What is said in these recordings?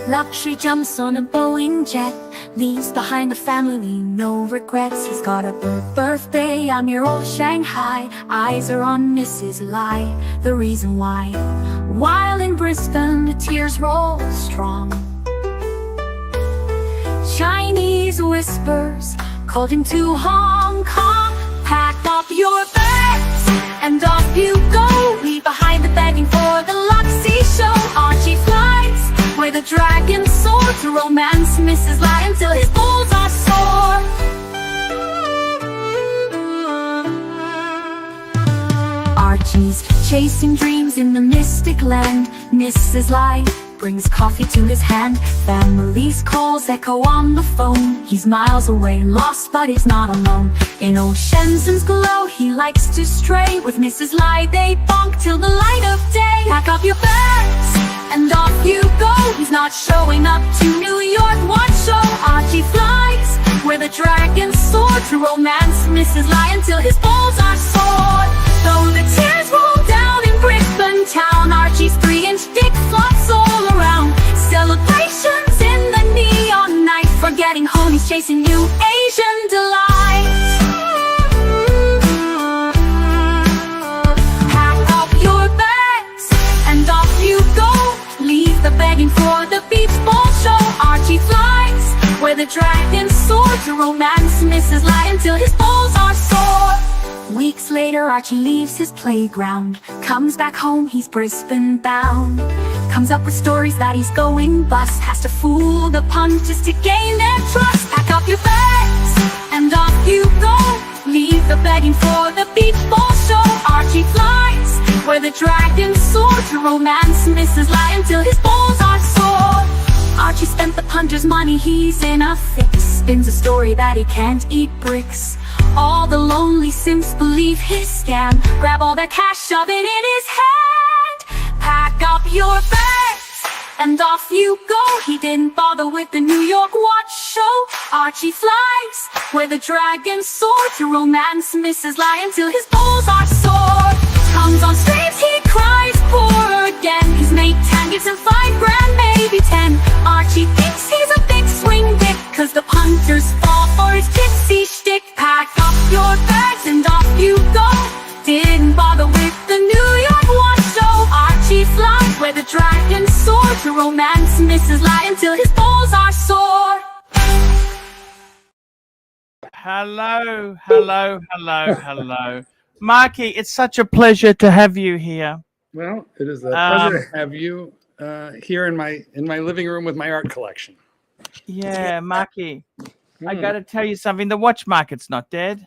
Luxury jumps on a Boeing jet, leaves behind a family, no regrets. He's got a birthday on your old Shanghai. Eyes are on Mrs. Lai, the reason why. While in Brisbane, the tears roll strong. Chinese whispers called him to Hong Kong. Pack up your bags and off you go. Leave behind the begging for the Luxy show. Archie flies where the dragons soar to romance Mrs. Lai until his balls are sore. Archie's chasing dreams in the mystic land. Mrs. Lai brings coffee to his hand. Family's calls echo on the phone. He's miles away, lost, but he's not alone. In old Shenzhen's glow, he likes to stray. With Mrs. Lai, they bonk till the light of day. Pack up your bags and off you go. He's not showing up to New York, what show? Archie flies where the dragons soar to romance Mrs. Lai until his balls are sore. Though the tears roll down in Brisbane town, Archie's 3-inch dick flops all around. Celebrations in the neon night, forgetting home, he's chasing new Asian delight. Pack up your bags and off you go. Leave the begging for the beach ball show. Archie flies where the dragons soar to romance Mrs. Lai until his balls are sore. Weeks later, Archie leaves his playground. Comes back home, he's Brisbane bound. Comes up with stories that he's going bust. Has to fool the punters to gain their trust. Pack up your bags and off you go. Leave the begging for the beach ball show. Archie flies where the dragons soar to romance Mrs. Lai until his balls are sore. Archie spent the punter's money, he's in a fix. Spins a story that he can't eat bricks. All the lonely simps believe his scam. Grab all their cash, shove it in his hand. Pack up your bags and off you go. He didn't bother with the New York watch show. Archie flies where the dragons soar to romance Mrs. Lai until his balls are sore. Comes on streams, he cries poor again. His mate 10 gives him $5 grand, maybe 10. Archie thinks he's a big swing dick, cause the punters fall for his tipsy shtick. Pack up your bags and off you go. Didn't bother with the New York watch show. Archie flies where the dragons soar to romance Mrs. Lai until his balls are sore. Hello, hello, hello, hello. Marky, it's such a pleasure to have you here. Well, it is a pleasure to have you here in my living room with my art collection. Yeah, Marky, I got to tell you something. The watch market's not dead.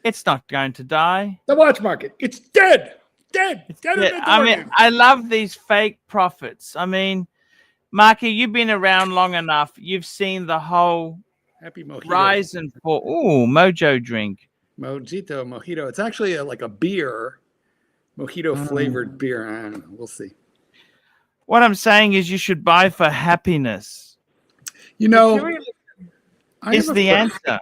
It's not going to die. The watch market, it's dead. Dead. I mean, I love these fake profits. I mean, Marky, you've been around long enough. You've seen the whole Happy mojito. rise and fall. Ooh, mojo drink. Mojito. It's actually like a beer, mojito flavored beer. I don't know. We'll see. What I'm saying is you should buy for happiness. You know, is the answer.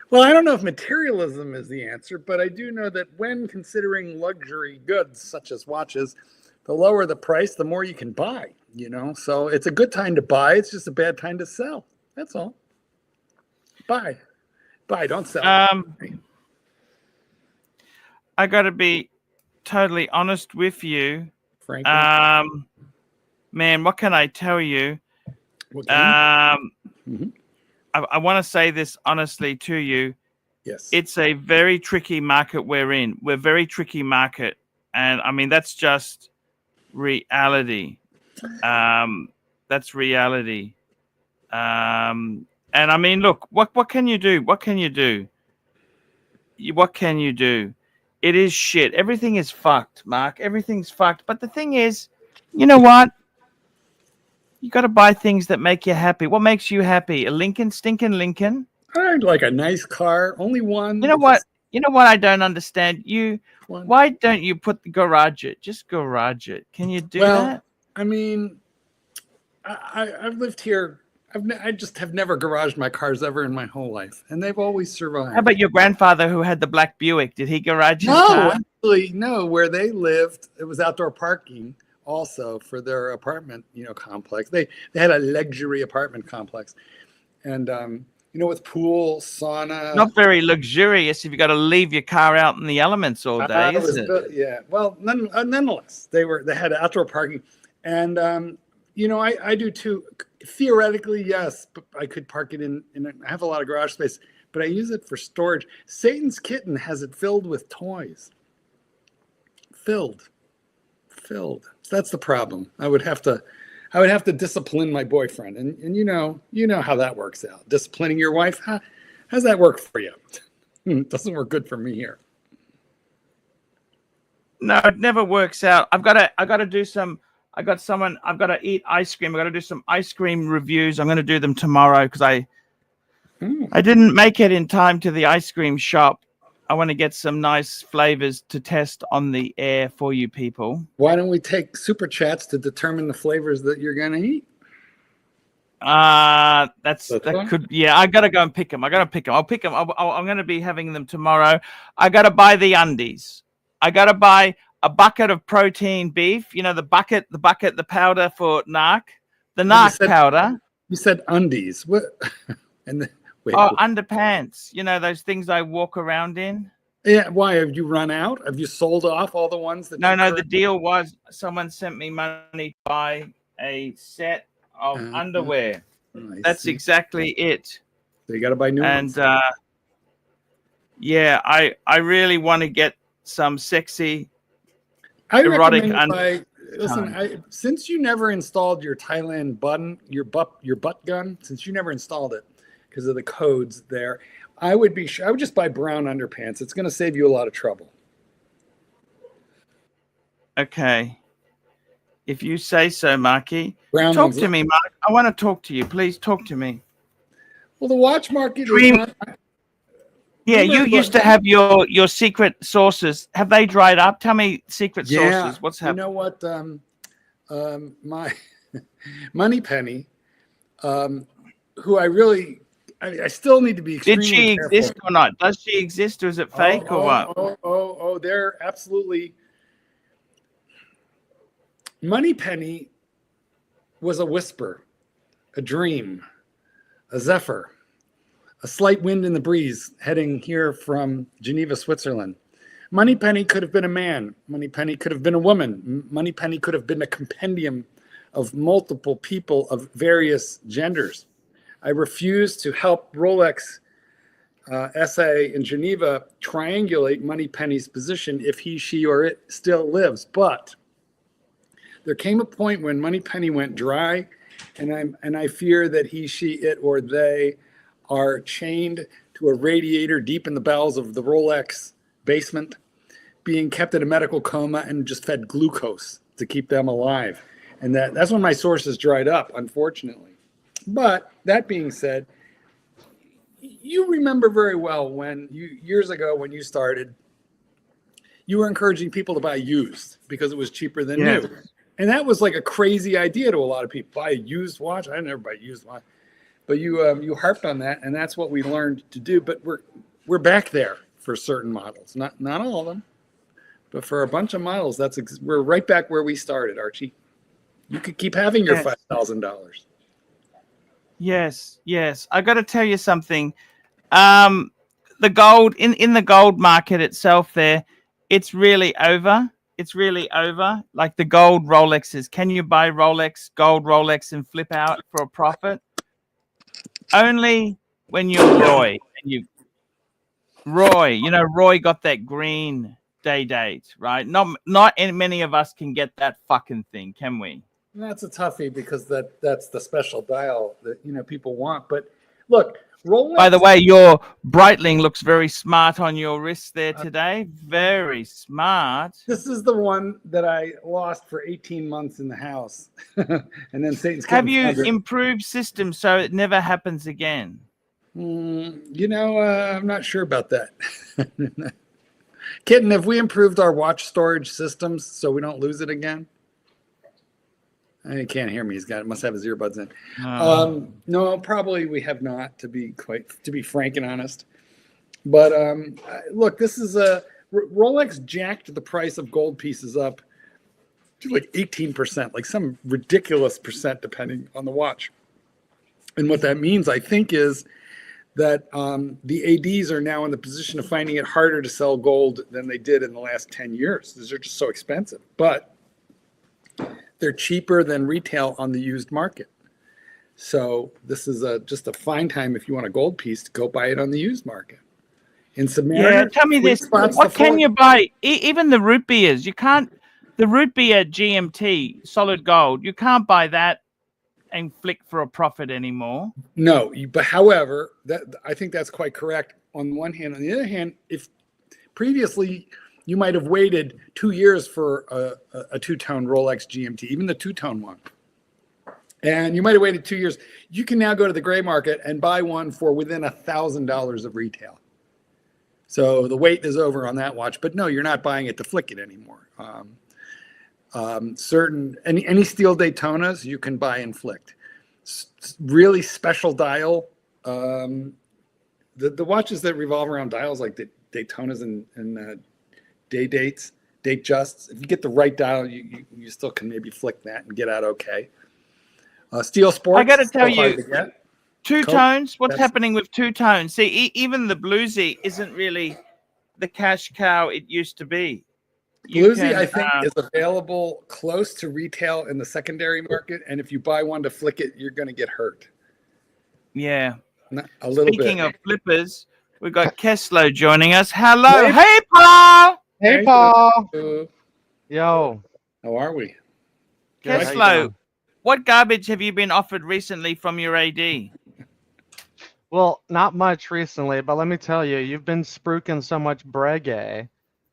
Well, I don't know if materialism is the answer, but I do know that when considering luxury goods such as watches, the lower the price, the more you can buy, you know? So it's a good time to buy. It's just a bad time to sell. That's all. Buy, don't sell. I got to be totally honest with you. Frankly. Man, what can I tell you? I want to say this honestly to you. Yes. It's a very tricky market we're in. We're very tricky market. And I mean, that's just reality. That's reality. And I mean, look, what can you do? What can you do? What can you do? It is shit. Everything is fucked, Mark. Everything's fucked. But the thing is, you know what? You got to buy things that make you happy. What makes you happy? A Lincoln, stinking Lincoln? I'd like a nice car. Only one. You know what? You know what I don't understand? Why don't you garage it? Just garage it. Can you do that? I mean, I've lived here. I just have never garaged my cars ever in my whole life, and they've always survived. How about your grandfather who had the black Buick? Did he garage his No, car? actually, no. Where they lived, it was outdoor parking also for their apartment, complex. They had a luxury apartment complex, and with pool, sauna. Not very luxurious if you got to leave your car out in the elements all day, is it? Yeah. Well, nonetheless, they had outdoor parking, and I do too. Theoretically, yes, but I could park it in. I have a lot of garage space, but I use it for storage. Satan's Kitten has it filled with toys. Filled. So that's the problem. I would have to discipline my boyfriend, and you know how that works out. Disciplining your wife, how's that work for you? It doesn't work good for me here. No, it never works out. I've got to do some. I've got to eat ice cream. I've got to do some ice cream reviews. I'm going to do them tomorrow because I didn't make it in time to the ice cream shop. I want to get some nice flavors to test on the air for you people. Why don't we take super chats to determine the flavors that you're going to eat? I gotta go and pick them. I'll pick them. I'm going to be having them tomorrow. I got to buy the undies. I got to buy a bucket of protein beef. The powder for narc. The narc powder. You said undies. What? Wait, underpants. Those things I walk around in. Yeah. Why have you run out? Have you sold off all the ones that? No. The deal was someone sent me money to buy a set of underwear. That's exactly it. So you got to buy new ones. And I really want to get some sexy, erotic underwear. Listen, since you never installed your Thailand button, your butt gun, since you never installed it because of the codes there, I would just buy brown underpants. It's going to save you a lot of trouble. Okay. If you say so, Marky. Talk to me, Mark. I want to talk to you. Please talk to me. Well, the watch market Yeah, you used to have your secret sources. Have they dried up? Tell me secret sources. What's happening? You know what? My Moneypenny, who I still need to be extremely Did she careful. exist or not? Does she exist or is it fake or what? They're absolutely. Moneypenny was a whisper, a dream, a zephyr, a slight wind in the breeze heading here from Geneva, Switzerland. Moneypenny could have been a man. Moneypenny could have been a woman. Moneypenny could have been a compendium of multiple people of various genders. I refuse to help Rolex SA in Geneva triangulate Moneypenny's position if he, she, or it still lives. But there came a point when Moneypenny went dry, and I fear that he, she, it, or they are chained to a radiator deep in the bowels of the Rolex basement, being kept in a medical coma and just fed glucose to keep them alive. And that's when my sources dried up, unfortunately. But that being said, you remember very well years ago when you started, you were encouraging people to buy used because it was cheaper than new. And that was like a crazy idea to a lot of people. Buy a used watch. I never buy a used watch. But you harped on that, and that's what we learned to do. But we're back there for certain models, not all of them, but for a bunch of models, we're right back where we started, Archie. You could keep having your $5,000. Yes. I got to tell you something. The gold in the gold market itself, it's really over. It's really over. Like the gold Rolexes. Can you buy gold Rolex and flip out for a profit? Only when you're Roy. Roy got that green day date, right? Not many of us can get that fucking thing, can we? That's a toughie because that's the special dial that people want. But look, Rolex. By the way, your Breitling looks very smart on your wrist there today. Very smart. This is the one that I lost for 18 months in the house. And then Satan's Have you improved systems so it never happens again? I'm not sure about that. Kitten, have we improved our watch storage systems so we don't lose it again? He can't hear me. Must have his earbuds in. No, probably we have not, to be frank and honest. But look, this is Rolex jacked the price of gold pieces up like 18%, like some ridiculous percent depending on the watch. And what that means, I think, is that the ADs are now in the position of finding it harder to sell gold than they did in the last 10 years. These are just so expensive, but they're cheaper than retail on the used market. So this is just a fine time if you want a gold piece to go buy it on the used market. In Submariner, Yeah, tell me this. What can you buy? Even the root beers, you can't. The root beer GMT solid gold, you can't buy that and flick for a profit anymore. No, but however, I think that's quite correct on one hand. On the other hand, if previously you might have waited 2 years for a two-tone Rolex GMT, even the two-tone one, and you might have waited 2 years, you can now go to the gray market and buy one for within $1,000 of retail. So the wait is over on that watch, but no, you're not buying it to flick it anymore. Any steel Daytonas you can buy and flicked. Really special dial. The watches that revolve around dials like the Daytonas and date justs. If you get the right dial, you still can maybe flick that and get out okay. Steel Sports. I got to tell you, two Coke, tones. What's happening with two tones? See, even the Bluesy isn't really the cash cow it used to be. Bluesy, I think, is available close to retail in the secondary market, and if you buy one to flick it, you're going to get hurt. Yeah, a little bit. Speaking of flippers, we've got Keslo joining us. Hello, hey Paul. Hey Paul. Yo, how are we? Keslo, what garbage have you been offered recently from your AD? Well, not much recently, but let me tell you, you've been spruiking so much Breguet.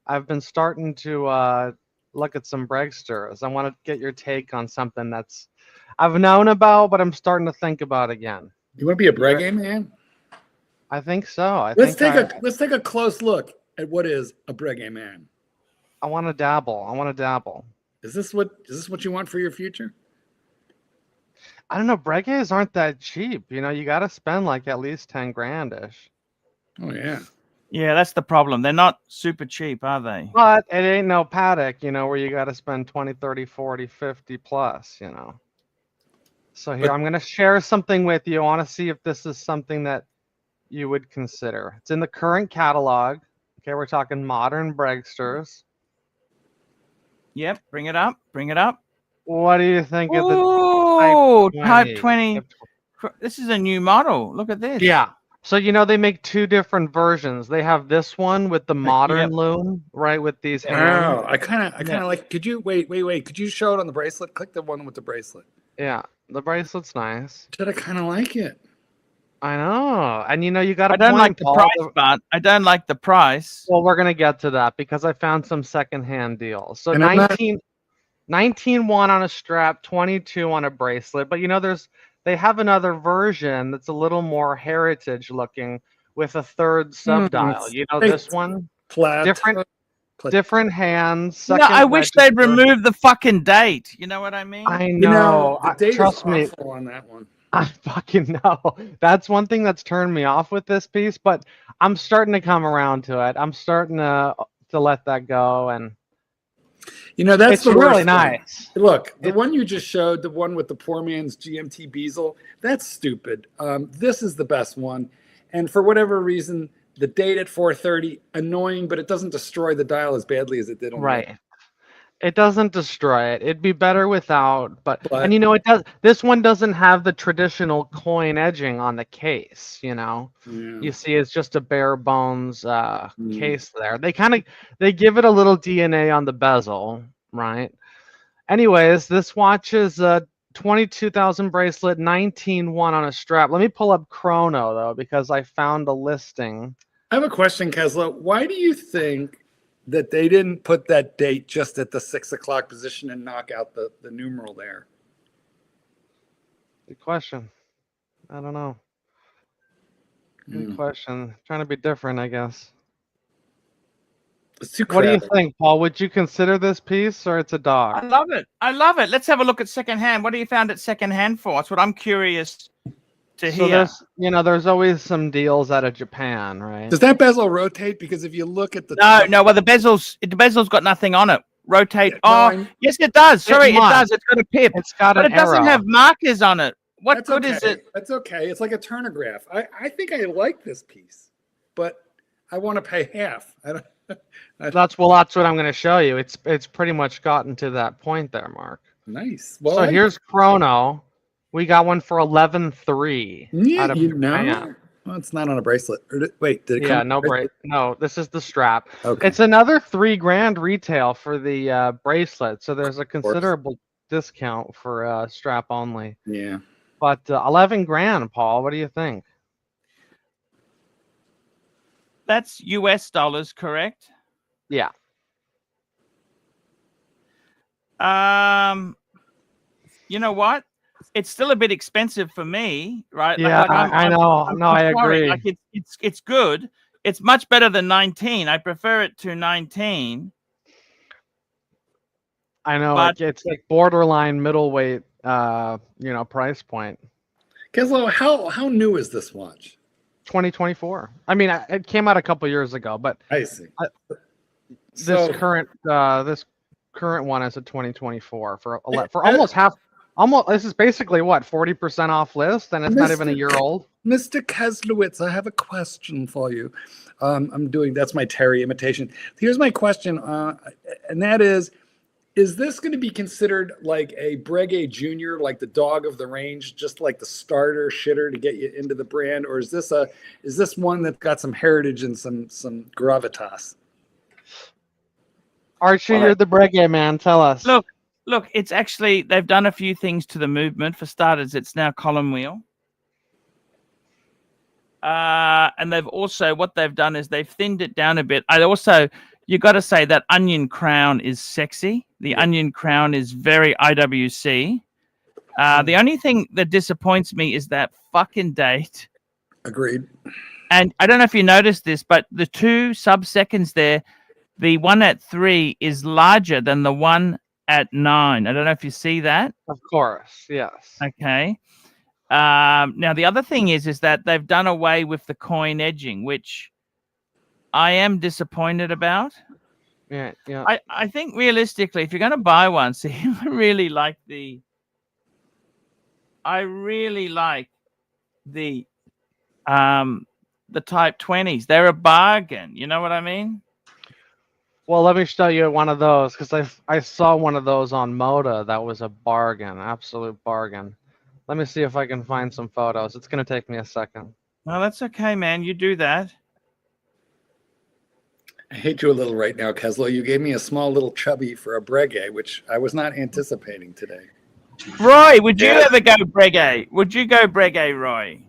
I've been starting to look at some Bregsters. I want to get your take on something that's I've known about, but I'm starting to think about again. You want to be a Breguet man? I think so. Let's take a close look at what is a Breguet man. I want to dabble. Is this what you want for your future? I don't know. Breguets aren't that cheap. You know, you got to spend like at least 10 grand-ish. Oh, yeah. Yeah, that's the problem. They're not super cheap, are they? But it ain't no Paddock, you know, where you got to spend 20, 30, 40, 50 plus, you know. So here, I'm going to share something with you. I want to see if this is something that you would consider. It's in the current catalog. Okay, we're talking modern Bregsters. Yep, bring it up. Bring it up. What do you think of the Type 20? This is a new model. Look at this. Yeah. So, you know, they make two different versions. They have this one with the modern loom, right, with these hands. Oh, I kind of like, could you, wait. Could you show it on the bracelet? Click the one with the bracelet. Yeah, the bracelet's nice. Did I kind of like it? I know. And, you know, you got to I don't like the price, but I don't like the price. Well, we're going to get to that because I found some secondhand deals. So 19.1 on a strap, 22 on a bracelet. But, you know, they have another version that's a little more heritage looking with a third subdial. You know, this one, different hands. No, I wish they'd remove the fucking date. You know what I mean? I know. You know, the date trust is me on that one. I fucking know. That's one thing that's turned me off with this piece, but I'm starting to come around to it. I'm starting to let that go, and you know, that's it's really nice. Look, the one you just showed, the one with the poor man's GMT bezel, that's stupid. This is the best one, and for whatever reason, the date at 4:30, annoying, but it doesn't destroy the dial as badly as it did on right. It doesn't destroy it. It'd be better without, but and you know, it does. This one doesn't have the traditional coin edging on the case. You know, you see, it's just a bare bones case there. They give it a little DNA on the bezel, right? Anyways, this watch is a 22,000 bracelet, 19.1 on a strap. Let me pull up Chrono though, because I found a listing. I have a question, Keslo. Why do you think that they didn't put that date just at the 6 o'clock position and knock out the numeral there? Good question. I don't know. Good question. Trying to be different, I guess. It's too What do you think, Paul? Would you consider this piece, or it's a dog? I love it. I love it. Let's have a look at secondhand. What do you found at secondhand for? That's what I'm curious to hear. There's always some deals out of Japan, right? Does that bezel rotate? Because if you look at the no, well the bezel's got nothing on it. rotate. No, Oh, yes, it does. Sorry, it does. It's got a pip. It's got but an it doesn't arrow. have markers on it. What That's good okay. is it? That's okay. It's like a turnograph. I think I like this piece, but I want to pay half. I don't. That's what I'm going to show you. It's pretty much gotten to that point there, Mark. Nice. Well, So here's chrono. We got one for 11.3 yeah, out of you Japan. know, well, it's not on a bracelet. Wait, did it Yeah, come? no break. No, this is the strap. Okay. It's another $3,000 retail for the bracelet. So there's a Of course. considerable discount for strap only. Yeah. But 11 grand, Paul. What do you think? That's US dollars, correct? Yeah. You know what? It's still a bit expensive for me, right? Yeah, I know. I sorry. agree. Like it's good. It's much better than 19. I prefer it to 19. I know. But It's like borderline middleweight, price point. Keslow, how new is this watch? 2024. I mean, it came out a couple years ago, but I see. this current one is a 2024 for almost half. Almost, this is basically what 40% off list, and it's not even a year old. Mr. Keslowitz, I have a question for you. That's my Terry imitation. Here's my question, and that is this going to be considered like a Breguet Junior, like the dog of the range, just like the starter shitter to get you into the brand, or is this one that's got some heritage and some gravitas? Archie, you're the Breguet man. Tell us. Look, it's actually, they've done a few things to the movement. For starters, it's now column wheel. And what they've done is they've thinned it down a bit. You got to say that onion crown is sexy. The onion crown is very IWC. The only thing that disappoints me is that fucking date. Agreed. And I don't know if you noticed this, but the 2 sub-seconds there, the one at 3 is larger than the one at 9. I don't know if you see that. Of course, yes. Okay. Now the other thing is that they've done away with the coin edging, which I am disappointed about. Yeah. I think realistically, if you're going to buy one, I really like the Type 20s. They're a bargain. You know what I mean? Well, let me show you one of those because I saw one of those on Moda that was a bargain, absolute bargain. Let me see if I can find some photos. It's going to take me a second. No, that's okay, man. You do that. I hate you a little right now, Keslow. You gave me a small little chubby for a Breguet, which I was not anticipating today. Roy, would you ever go Breguet? Would you go Breguet, Roy?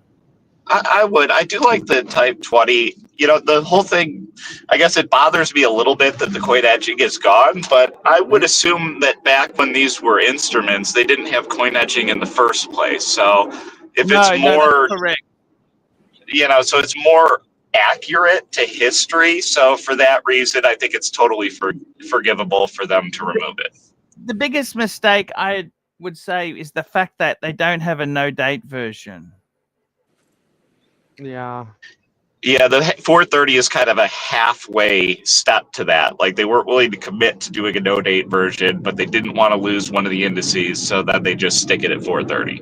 I would. I do like the Type 20. The whole thing, I guess it bothers me a little bit that the coin edging is gone, but I would assume that back when these were instruments, they didn't have coin edging in the first place. So if it's more, that's correct. So it's more accurate to history. So for that reason, I think it's totally forgivable for them to remove it. The biggest mistake I would say is the fact that they don't have a no-date version. Yeah. Yeah, the 430 is kind of a halfway step to that. Like they weren't willing to commit to doing a no-date version, but they didn't want to lose one of the indices, so that they just stick it at 430.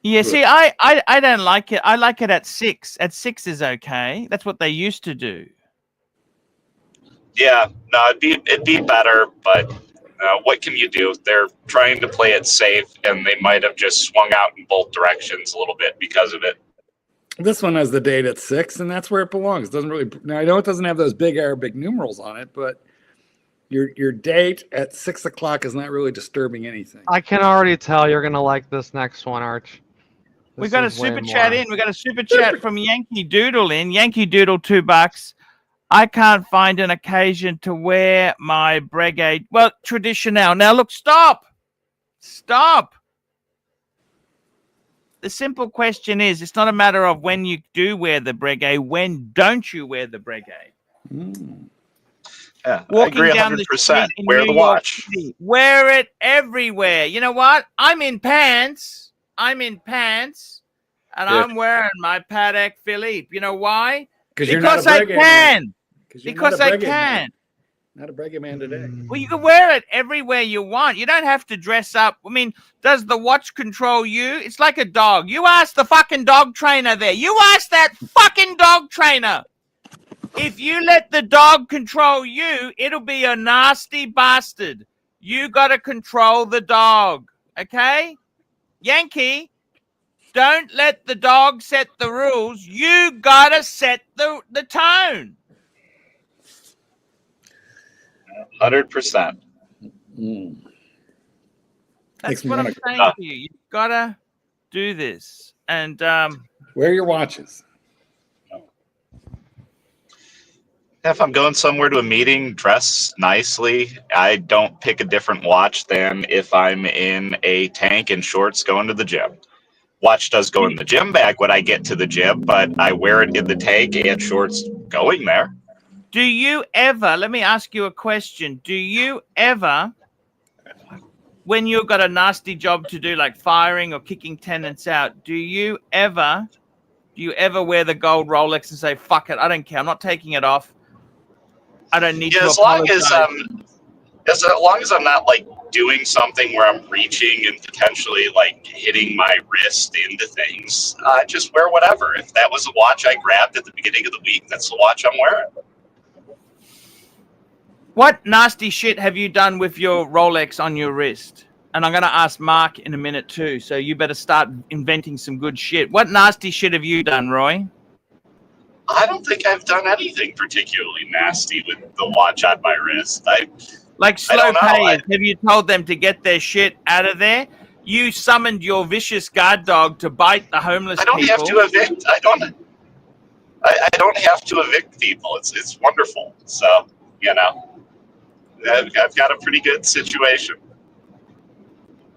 Yeah, see, I don't like it. I like it at 6. At 6 is okay. That's what they used to do. Yeah, no, it'd be better, but what can you do? They're trying to play it safe, and they might have just swung out in both directions a little bit because of it. This one has the date at 6, and that's where it belongs. It doesn't really. Now I know it doesn't have those big Arabic numerals on it, but your date at 6 o'clock is not really disturbing anything. I can already tell you're gonna like this next one, Arch. We got a super chat in. We got a super chat from Yankee Doodle in. Yankee Doodle, $2. I can't find an occasion to wear my Breguet. Well, traditional. Now look, stop. The simple question is, it's not a matter of when you do wear the Breguet. When don't you wear the Breguet? Yeah, I agree 100%. Wear the watch. Wear it everywhere. You know what? I'm in pants, and I'm wearing my Patek Philippe. You know why? Because I can. Because I can. Not a Breguet man today. Well, you can wear it everywhere you want. You don't have to dress up. I mean, does the watch control you? It's like a dog. You ask the fucking dog trainer there. You ask that fucking dog trainer. If you let the dog control you, it'll be a nasty bastard. You got to control the dog, okay? Yankee, don't let the dog set the rules. You got to set the tone. 100%. That's what I'm saying to you. You've got to do this. And wear your watches. If I'm going somewhere to a meeting, dress nicely. I don't pick a different watch than if I'm in a tank and shorts going to the gym. Watch does go in the gym bag when I get to the gym, but I wear it in the tank and shorts going there. Do you ever, let me ask you a question. Do you ever, when you've got a nasty job to do, like firing or kicking tenants out, do you ever wear the gold Rolex and say, fuck it, I don't care, I'm not taking it off. I don't need to apologize. As long as I'm not like doing something where I'm reaching and potentially like hitting my wrist into things, just wear whatever. If that was a watch I grabbed at the beginning of the week, that's the watch I'm wearing. What nasty shit have you done with your Rolex on your wrist? And I'm going to ask Mark in a minute too, so you better start inventing some good shit. What nasty shit have you done, Roy? I don't think I've done anything particularly nasty with the watch on my wrist. Like slow payers, have you told them to get their shit out of there? You summoned your vicious guard dog to bite the homeless people. I don't have to evict. I don't have to evict people. It's wonderful. So, you know, I've got a pretty good situation.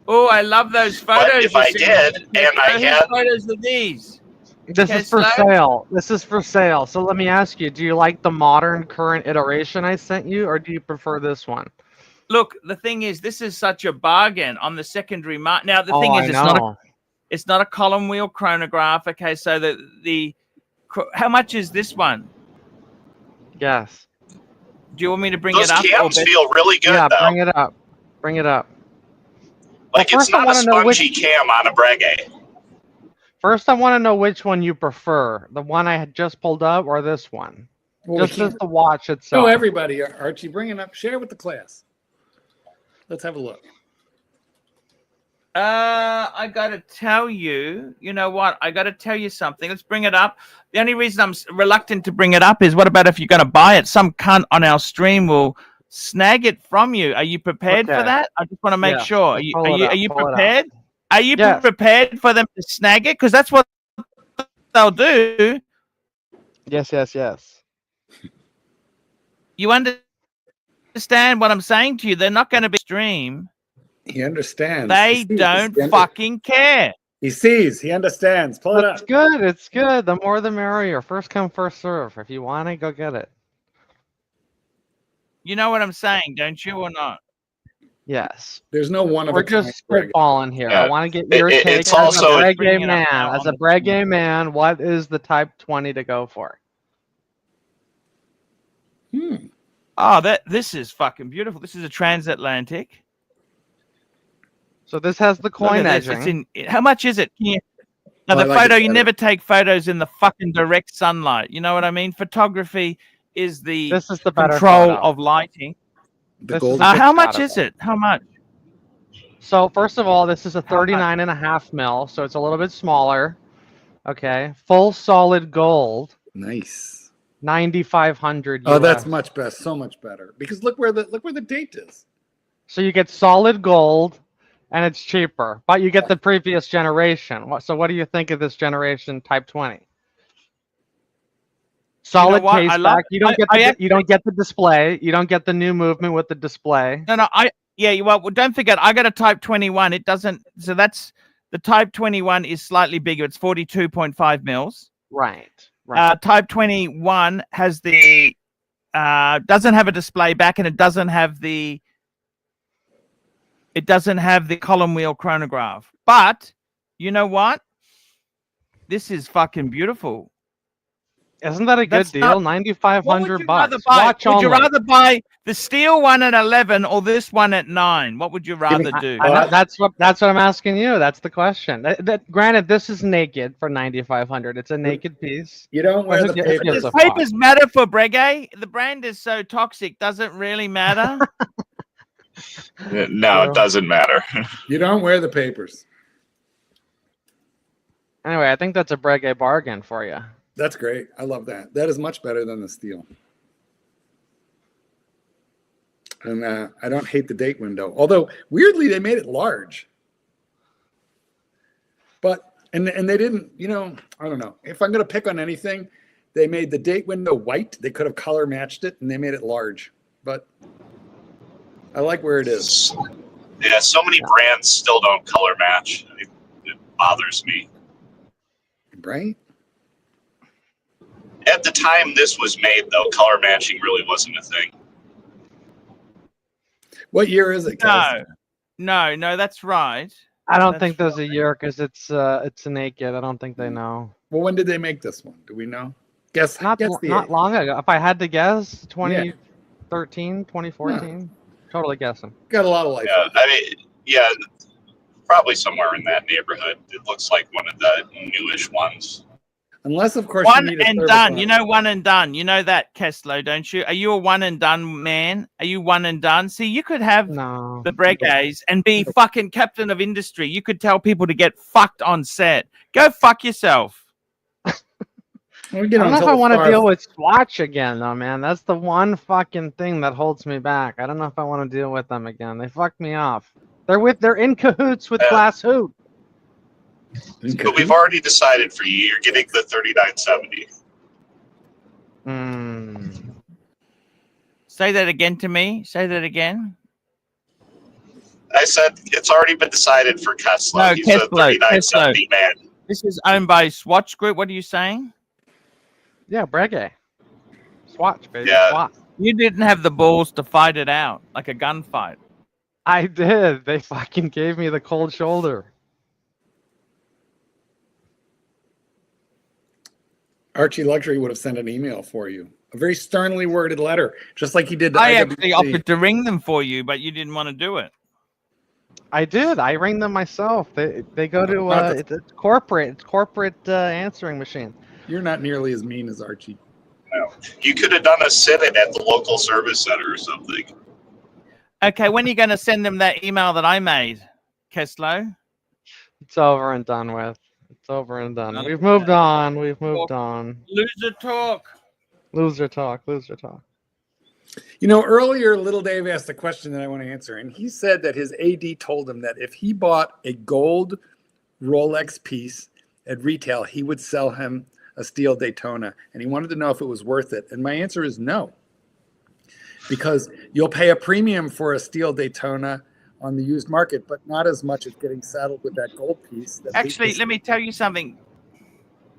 Oh, I love those photos. But if I did, and I had photos of these. This is for sale. This is for sale. So let me ask you, do you like the modern current iteration I sent you, or do you prefer this one? Look, the thing is, this is such a bargain on the secondary market. Now, the thing is, it's not a column wheel chronograph. Okay, so how much is this one? Yes. Do you want me to bring it up? Those cams feel really good, yeah, though. bring it up. Bring it up. Like, it's not a spongy cam on a Breguet. First, I want to know which one you prefer. The one I had just pulled up or this one? Well, just as the watch itself. Oh, everybody, Archie, bring it up. Share with the class. Let's have a look. I got to tell you, you know what? I got to tell you something. Let's bring it up. The only reason I'm reluctant to bring it up is what about if you're going to buy it? Some cunt on our stream will snag it from you. Are you prepared for that? I just want to make sure. Are you prepared? Are you prepared for them to snag it? Because that's what they'll do. Yes, yes, yes. You understand what I'm saying to you? They're not going to be stream. He understands. They don't fucking care. He sees. He understands. Pull it up. It's good. It's good. The more the merrier. First come, first serve. If you want it, go get it. You know what I'm saying, don't you, or not? Yes. There's no one of We're just spitballing here. I want to get your take it's as also a Breguet man. As a Breguet man, what is the Type 20 to go for? Oh, this is fucking beautiful. This is a transatlantic. So this has the coin edging. How much is it? Now, the photo, you never take photos in the fucking direct sunlight. You know what I mean? Photography is the control of lighting. How much is it? How much? So first of all, this is a 39.5 mil, so it's a little bit smaller. Okay, full solid gold. Nice. 9,500. Oh, that's much better. So much better. Because look where the date is. So you get solid gold, and it's cheaper, but you get the previous generation. So what do you think of this generation Type 20? Solid case back. You don't get the display. You don't get the new movement with the display. No. Well, don't forget, I got a Type 21. It doesn't. So that's the Type 21 is slightly bigger. It's 42.5 mils. Right. Type 21 has the doesn't have a display back, and it doesn't have the column wheel chronograph. But you know what? This is fucking beautiful. Isn't that a good That's not- deal? 9,500 bucks. Buy? Watch Would you only. rather buy the steel one at 11 or this one at 9? What would you rather do? That's what I'm asking you. That's the question. Granted, this is naked for 9,500. It's a naked piece. You don't wear the Who papers. gives Does a fuck? papers matter for Breguet? The brand is so toxic. Does it really matter? No, it doesn't matter. You don't wear the papers. Anyway, I think that's a Breguet bargain for you. That's great. I love that. That is much better than the steel. And I don't hate the date window. Although, weirdly, they made it large. But, and they didn't, you know, I don't know. If I'm going to pick on anything, they made the date window white. They could have color matched it, and they made it large. But I like where it is. Yeah, so many brands still don't color match. It bothers me. Right? At the time this was made, though, color matching really wasn't a thing. What year is it, Kaz? No, that's right. I don't think there's a year because it's naked. I don't think they know. Well, when did they make this one? Do we know? Guess Not the age. long ago. If I had to guess, 2013, 2014. Totally guessing. Got a lot of life. Yeah, I mean, yeah, probably somewhere in that neighborhood. It looks like one of the newish ones. Unless, of course, One you need a and service done. on You it. know, one and done. You know that, Kessler, don't you? Are you a one and done man? Are you one and done? See, you could have No. the Breguets and be fucking captain of industry. You could tell people to get fucked on set. Go fuck yourself. We'll I get don't know on if I want to Telestar. deal with Swatch again, though, man. That's the one fucking thing that holds me back. I don't know if I want to deal with them again. They fucked me off. They're in cahoots with Glass Hoot. But we've already decided for you, you're getting the 3970. Say that again to me. Say that again. I said it's already been decided for Kessler. No, He's a Kessler, 3970 man. This is owned by Swatch Group. What are you saying? Yeah, Breguet. Swatch, baby. Yeah. Swatch. You didn't have the balls to fight it out like a gunfight. I did. They fucking gave me the cold shoulder. ArchieLuxury would have sent an email for you. A very sternly worded letter, just like he did to I IWC. actually offered to ring them for you, but you didn't want to do it. I did. I ring them myself. They go to it's corporate answering machine. You're not nearly as mean as Archie. No. You could have done a sit-in at the local service center or something. Okay, when are you going to send them that email that I made, Kessler? It's over and done with. It's over and done. Okay. We've moved on. We've moved on. Loser talk. Loser talk. Loser talk. You know, earlier, Little Dave asked a question that I want to answer, and he said that his AD told him that if he bought a gold Rolex piece at retail, he would sell him a steel Daytona, and he wanted to know if it was worth it. And my answer is no, because you'll pay a premium for a steel Daytona on the used market, but not as much as getting saddled with that gold piece. Actually, let me tell you something.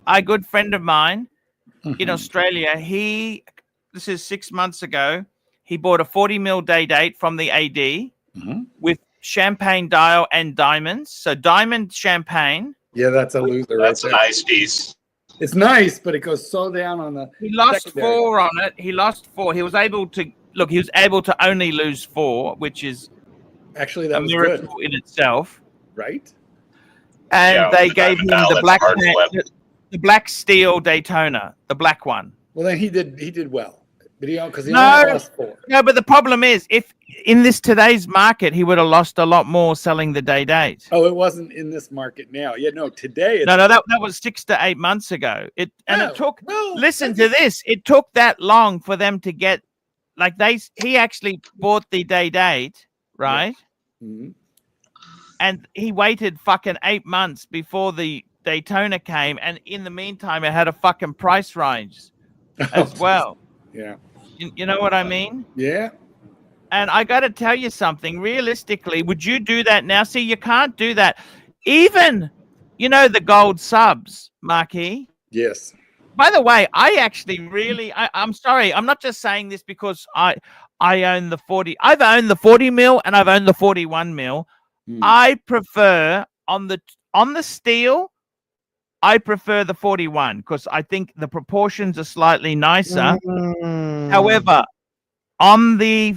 A good friend of mine in Australia, this is 6 months ago, he bought a 40 mil day date from the AD with champagne dial and diamonds. So diamond champagne. Yeah, that's a loser. That's right a there. nice piece. It's nice, but it goes so down on the. He lost secondary. 4 on it. He lost 4. He was able to only lose 4, which is Actually, a that was good, miracle in itself. right? And Yeah, they the gave him diamond dial, the that's black hard to flip. the black steel Daytona, the black one. Well, then he did well, but because he No. only lost 4. No, but the problem is, if in today's market, he would have lost a lot more selling the day date. Oh, it wasn't in this market now. Yeah, no, today it's. No, that was 6 to 8 months ago. It took. Well, Listen to this. It took that long for them to get, like he actually bought the day date, right? Mhm. And he waited fucking 8 months before the Daytona came, and in the meantime, it had a fucking price rise as well. Yeah. You know what I mean? Yeah. And I got to tell you something. Realistically, would you do that now? See, you can't do that. Even, the gold subs, Marquis. Yes. By the way, I actually I'm sorry. I'm not just saying this because I own the 40. I've owned the 40 mil and I've owned the 41 mil. I prefer on the steel. I prefer the 41 because I think the proportions are slightly nicer. However, on the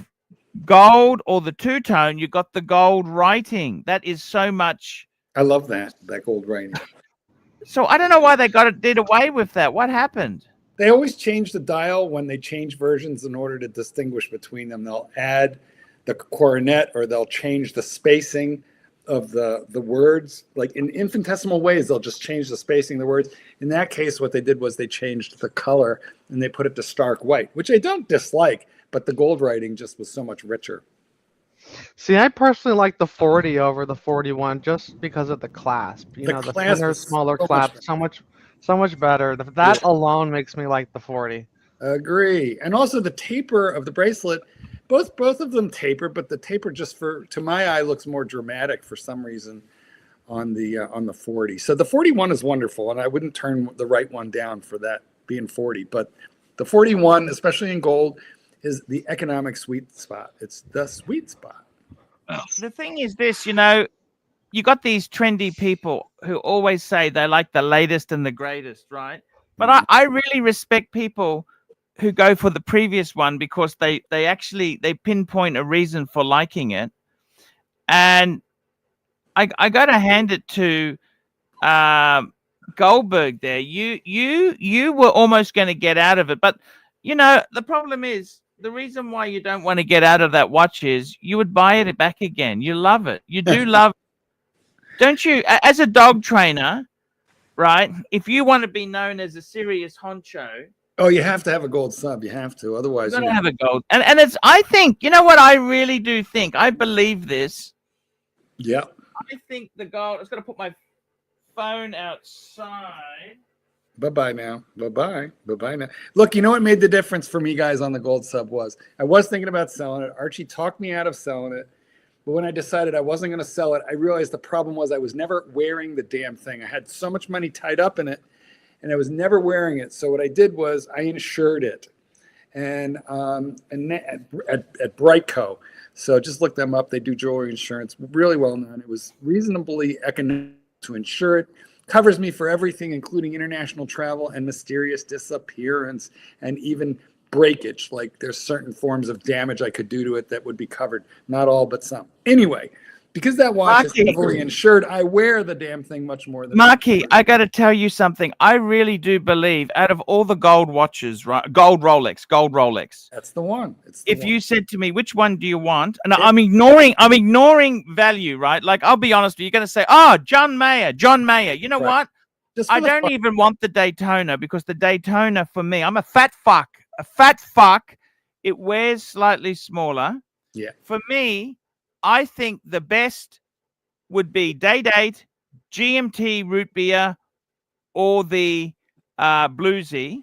gold or the two-tone, you got the gold writing. That is so much. I love that gold writing. So I don't know why they did away with that. What happened? They always change the dial when they change versions in order to distinguish between them. They'll add the coronet or they'll change the spacing of the words. Like in infinitesimal ways, they'll just change the spacing of the words. In that case, what they did was they changed the color and they put it to stark white, which I don't dislike, but the gold writing just was so much richer. See, I personally like the 40 over the 41 just because of the clasp. You know, the thinner, smaller clasp, so much better. That alone makes me like the 40. Agree. And also the taper of the bracelet, both of them taper, but the taper just to my eye looks more dramatic for some reason on the 40. So the 41 is wonderful, and I wouldn't turn the right one down for that being 40, but the 41, especially in gold, is the economic sweet spot. It's the sweet spot. The thing is this, you know, you got these trendy people who always say they like the latest and the greatest, right? But I really respect people who go for the previous one because they pinpoint a reason for liking it. And I got to hand it to Goldberg there. You were almost going to get out of it, but you know the problem is the reason why you don't want to get out of that watch is you would buy it back again. You love it. You do love it. Don't you? As a dog trainer, right? If you want to be known as a serious honcho, oh, you have to have a gold sub. You have to, otherwise you gotta have a gold. And it's. I think you know what I really do think. I believe this. Yeah. I think the gold. I was gonna put my phone outside. Bye-bye now. Bye-bye. Bye-bye now. Look, you know what made the difference for me, guys, on the gold sub was I was thinking about selling it. Archie talked me out of selling it. But when I decided I wasn't going to sell it, I realized the problem was I was never wearing the damn thing. I had so much money tied up in it, and I was never wearing it. So what I did was I insured it and at Brightco. So just look them up. They do jewelry insurance, really well known. It was reasonably economic to insure it. Covers me for everything, including international travel and mysterious disappearance and even breakage. Like there's certain forms of damage I could do to it that would be covered. Not all, but some. Anyway, because that watch is heavily insured, I wear the damn thing much more than Marky, I got to tell you something. I really do believe out of all the gold watches, right? Gold Rolex. That's the one. If you said to me, which one do you want? And I'm ignoring value, right? Like, I'll be honest with you. You're going to say, oh, John Mayer. You know what? I don't even want the Daytona because the Daytona for me, I'm a fat fuck. It wears slightly smaller. Yeah. For me, I think the best would be Day-Date, GMT Root Beer, or the Bluesy.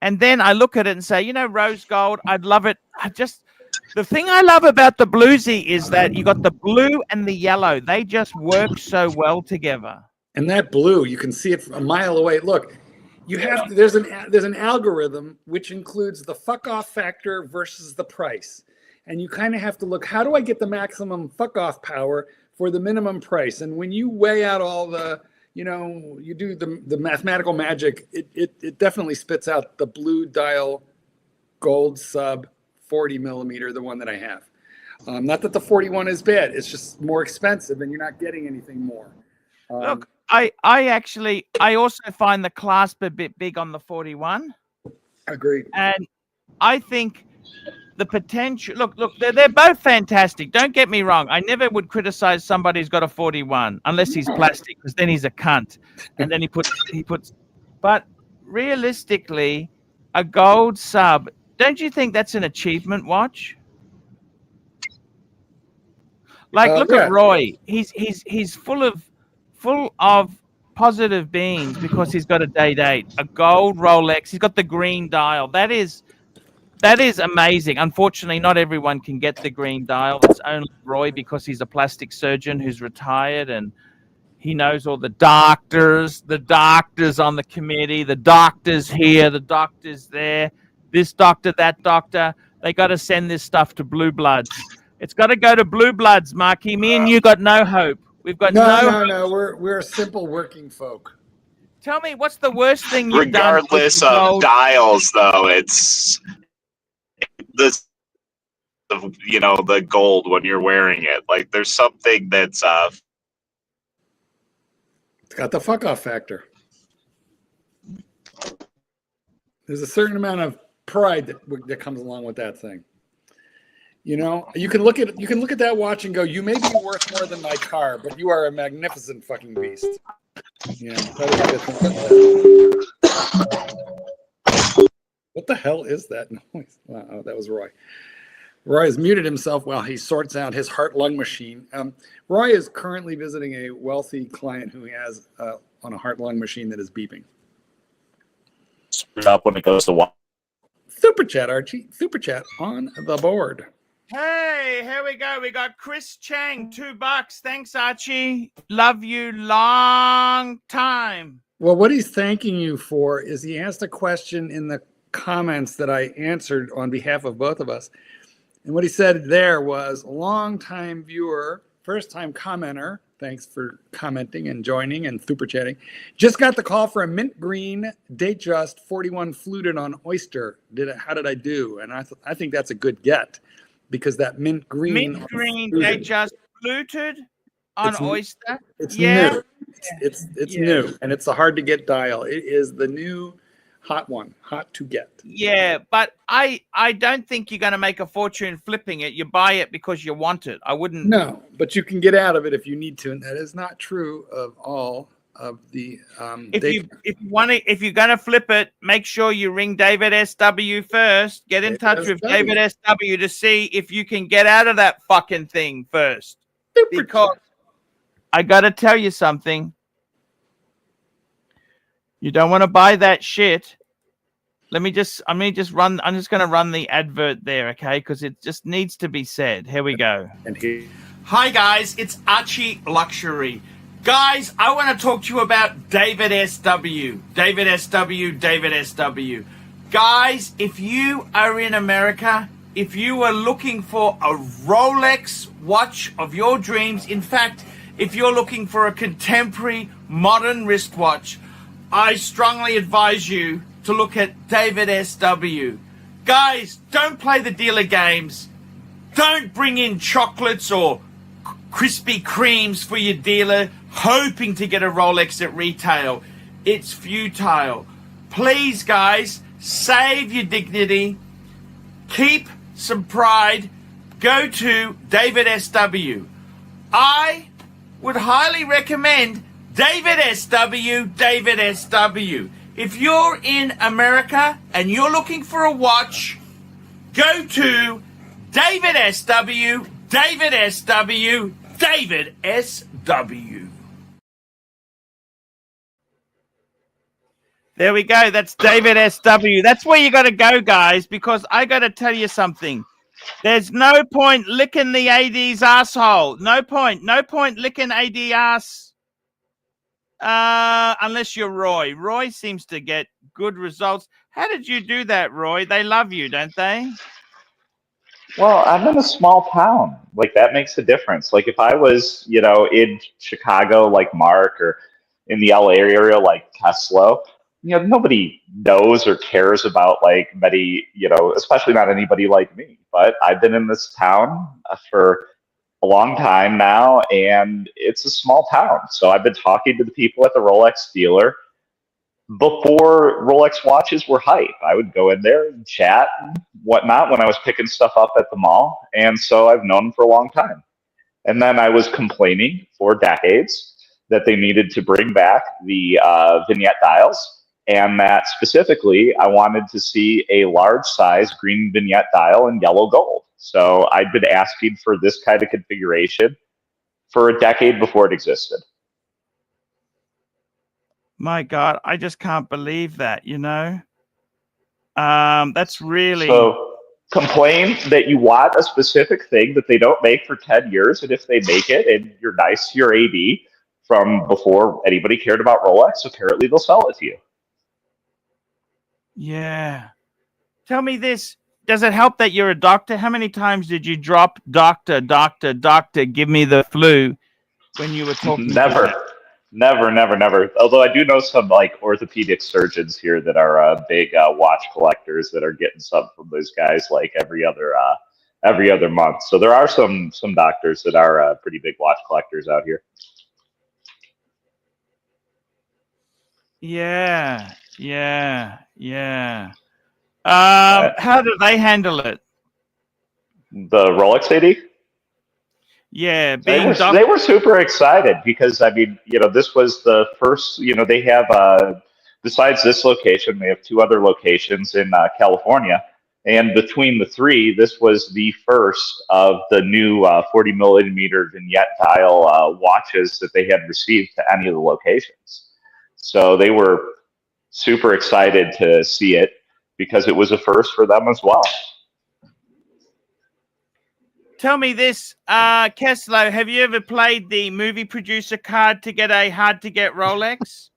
And then I look at it and say, you know, rose gold, I'd love it. The thing I love about the Bluesy is that you got the blue and the yellow. They just work so well together. And that blue, you can see it from a mile away. Look, there's an algorithm which includes the fuck off factor versus the price. And you kind of have to look, how do I get the maximum fuck off power for the minimum price? And when you weigh out all the, you know, you do the mathematical magic, it definitely spits out the blue dial gold sub 40 millimeter, the one that I have. Not that the 41 is bad. It's just more expensive and you're not getting anything more. Look, I also find the clasp a bit big on the 41. Agreed. And I think the potential, look, they're both fantastic. Don't get me wrong. I never would criticize somebody who's got a 41 unless he's plastic, because then he's a cunt. And then he puts, but realistically, a gold sub, don't you think that's an achievement watch? Like, look at Roy. He's full of positive beings because he's got a Day-Date, a gold Rolex. He's got the green dial. That is amazing. Unfortunately, not everyone can get the green dial. It's only Roy because he's a plastic surgeon who's retired and he knows all the doctors on the committee, the doctors here, the doctors there, this doctor, that doctor. They got to send this stuff to Blue Bloods. It's got to go to Blue Bloods, Marky. Me and you got no hope. We've got no. We're simple working folk. Tell me, what's the worst thing you've done? Regardless of dials, though, it's the the gold when you're wearing it. Like, there's something that's it's got the fuck off factor. There's a certain amount of pride that comes along with that thing. You know, you can look at that watch and go, you may be worth more than my car, but you are a magnificent fucking beast. Yeah, that is a good thing. What the hell is that noise? Wow, that was Roy. Roy has muted himself while he sorts out his heart-lung machine. Roy is currently visiting a wealthy client who he has on a heart-lung machine that is beeping. up when it goes to watch. Super chat, Archie. Super chat on the board. Hey, here we go. We got Chris Chang, $2. Thanks, Archie. Love you long time. Well, what he's thanking you for is he asked a question in the comments that I answered on behalf of both of us. And what he said there was, long-time viewer, first-time commenter, thanks for commenting and joining and super chatting. Just got the call for a mint green Datejust 41 fluted on Oyster. How did I do? And I think that's a good get because that mint green Datejust fluted on Oyster. It's new. It's new, and it's a hard to get dial. It is the new hot one, hot to get. Yeah, but I don't think you're going to make a fortune flipping it. You buy it because you want it. I wouldn't. No, but you can get out of it if you need to, and that is not true of all of the. If you're going to flip it, make sure you ring David SW first. Get in touch with David SW to see if you can get out of that fucking thing first. Because I got to tell you something. You don't want to buy that shit. I'm just going to run the advert there, okay? Because it just needs to be said. Here we go. Hi, guys. It's ArchieLuxury. Guys, I want to talk to you about David SW. David SW, David SW. Guys, if you are in America, if you are looking for a Rolex watch of your dreams, in fact, if you're looking for a contemporary modern wristwatch, I strongly advise you to look at David SW. Guys, don't play the dealer games. Don't bring in chocolates or Krispy Kremes for your dealer hoping to get a Rolex at retail. It's futile. Please, guys, save your dignity. Keep some pride. Go to David SW. I would highly recommend David SW, David SW. If you're in America and you're looking for a watch, go to David SW, David SW, David SW. There we go. That's David SW. That's where you got to go, guys, because I got to tell you something. There's no point licking the AD's asshole. No point. No point licking AD ass. Unless you're Roy. Roy seems to get good results. How did you do that, Roy? They love you, don't they? Well, I'm in a small town. Like, that makes a difference. Like, if I was, in Chicago like Mark or in the LA area like Tesla, nobody knows or cares about like many, especially not anybody like me. But I've been in this town for a long time now, and it's a small town. So I've been talking to the people at the Rolex dealer before Rolex watches were hype. I would go in there and chat and whatnot when I was picking stuff up at the mall. And so I've known them for a long time. And then I was complaining for decades that they needed to bring back the vignette dials, and that specifically I wanted to see a large size green vignette dial in yellow gold. So I'd been asking for this kind of configuration for a decade before it existed. My God, I just can't believe that, That's really... So complain that you want a specific thing that they don't make for 10 years, and if they make it and you're nice to your AD from before anybody cared about Rolex, apparently they'll sell it to you. Yeah. Tell me this. Does it help that you're a doctor? How many times did you drop doctor, give me the flu when you were talking? Never. Never, never, never. Although I do know some like orthopedic surgeons here that are big watch collectors that are getting some from those guys like every other month. So there are some doctors that are pretty big watch collectors out here. Yeah, yeah. How do they handle it? The Rolex AD? Yeah, They being they were super excited because I mean, this was the first. They have besides this location, they have two other locations in California, and between the three, this was the first of the new 40 millimeter vignette dial watches that they had received to any of the locations. So they were super excited to see it because it was a first for them as well. Tell me this, Kessler, have you ever played the movie producer card to get a hard-to-get Rolex?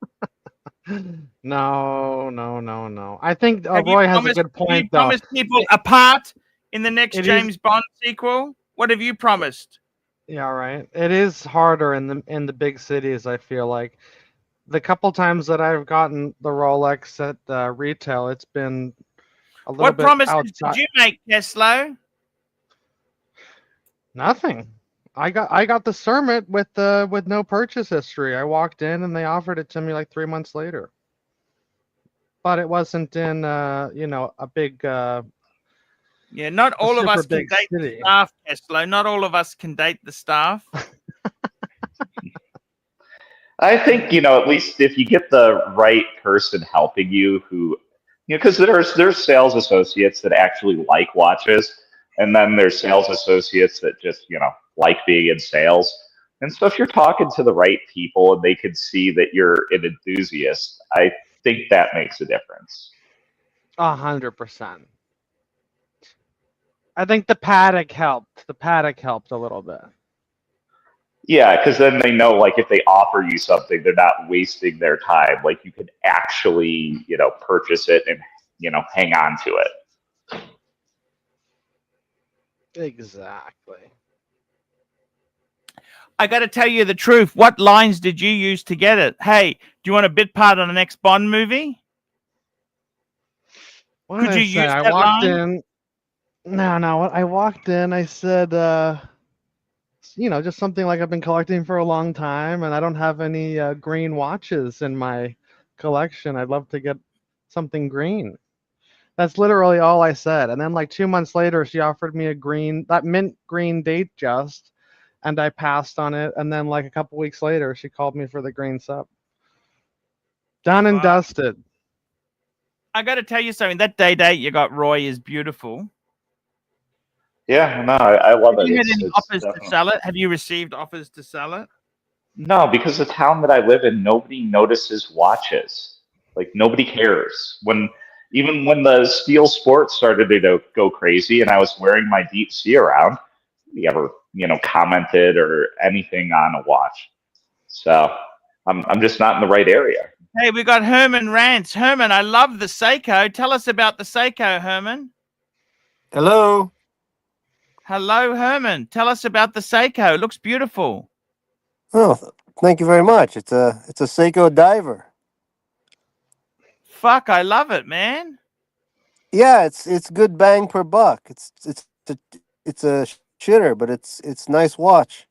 No. I think Have Roy has a good Have you point, though. promised people a part in the next It James Bond sequel? What have you promised? Yeah, right. It is harder in the big cities, I feel like. The couple times that I've gotten the Rolex at retail, it's been a little What bit promises outside. did you make, Kessler? Nothing. I got the Cermet with no purchase history. I walked in and they offered it to me like 3 months later. But it wasn't in a big Yeah, not a all of super us can big date the city. staff, Kessler. Not all of us can date the staff. I think, at least if you get the right person helping you who, because there's sales associates that actually like watches, and then there's sales associates that just, like being in sales. And so if you're talking to the right people and they can see that you're an enthusiast, I think that makes a difference. 100%. I think the paddock helped. The paddock helped a little bit. Yeah, because then they know, like, if they offer you something, they're not wasting their time. Like, you could actually, purchase it and, hang on to it. Exactly. I got to tell you the truth. What lines did you use to get it? Hey, do you want a bit part on the next Bond movie? What Could did you I say? use I that walked line? in. No. I walked in. I said, just something like I've been collecting for a long time, and I don't have any green watches in my collection. I'd love to get something green. That's literally all I said. And then like 2 months later, she offered me that mint green date just, and I passed on it. And then like a couple weeks later, she called me for the green sub. Done and dusted. I got to tell you something. That date you got, Roy, is beautiful. Yeah, no, I love it. Have you had any offers to sell it? Have you received offers to sell it? No, because the town that I live in, nobody notices watches. Like, nobody cares. Even when the steel sports started to go crazy and I was wearing my deep sea around, nobody ever, commented or anything on a watch. So I'm just not in the right area. Hey, we got Herman Rants. Herman, I love the Seiko. Tell us about the Seiko, Herman. Hello. Hello, Herman. Tell us about the Seiko. It looks beautiful. Oh, thank you very much. It's a Seiko diver. Fuck, I love it, man. Yeah, it's good bang per buck. It's a shitter, but it's nice watch.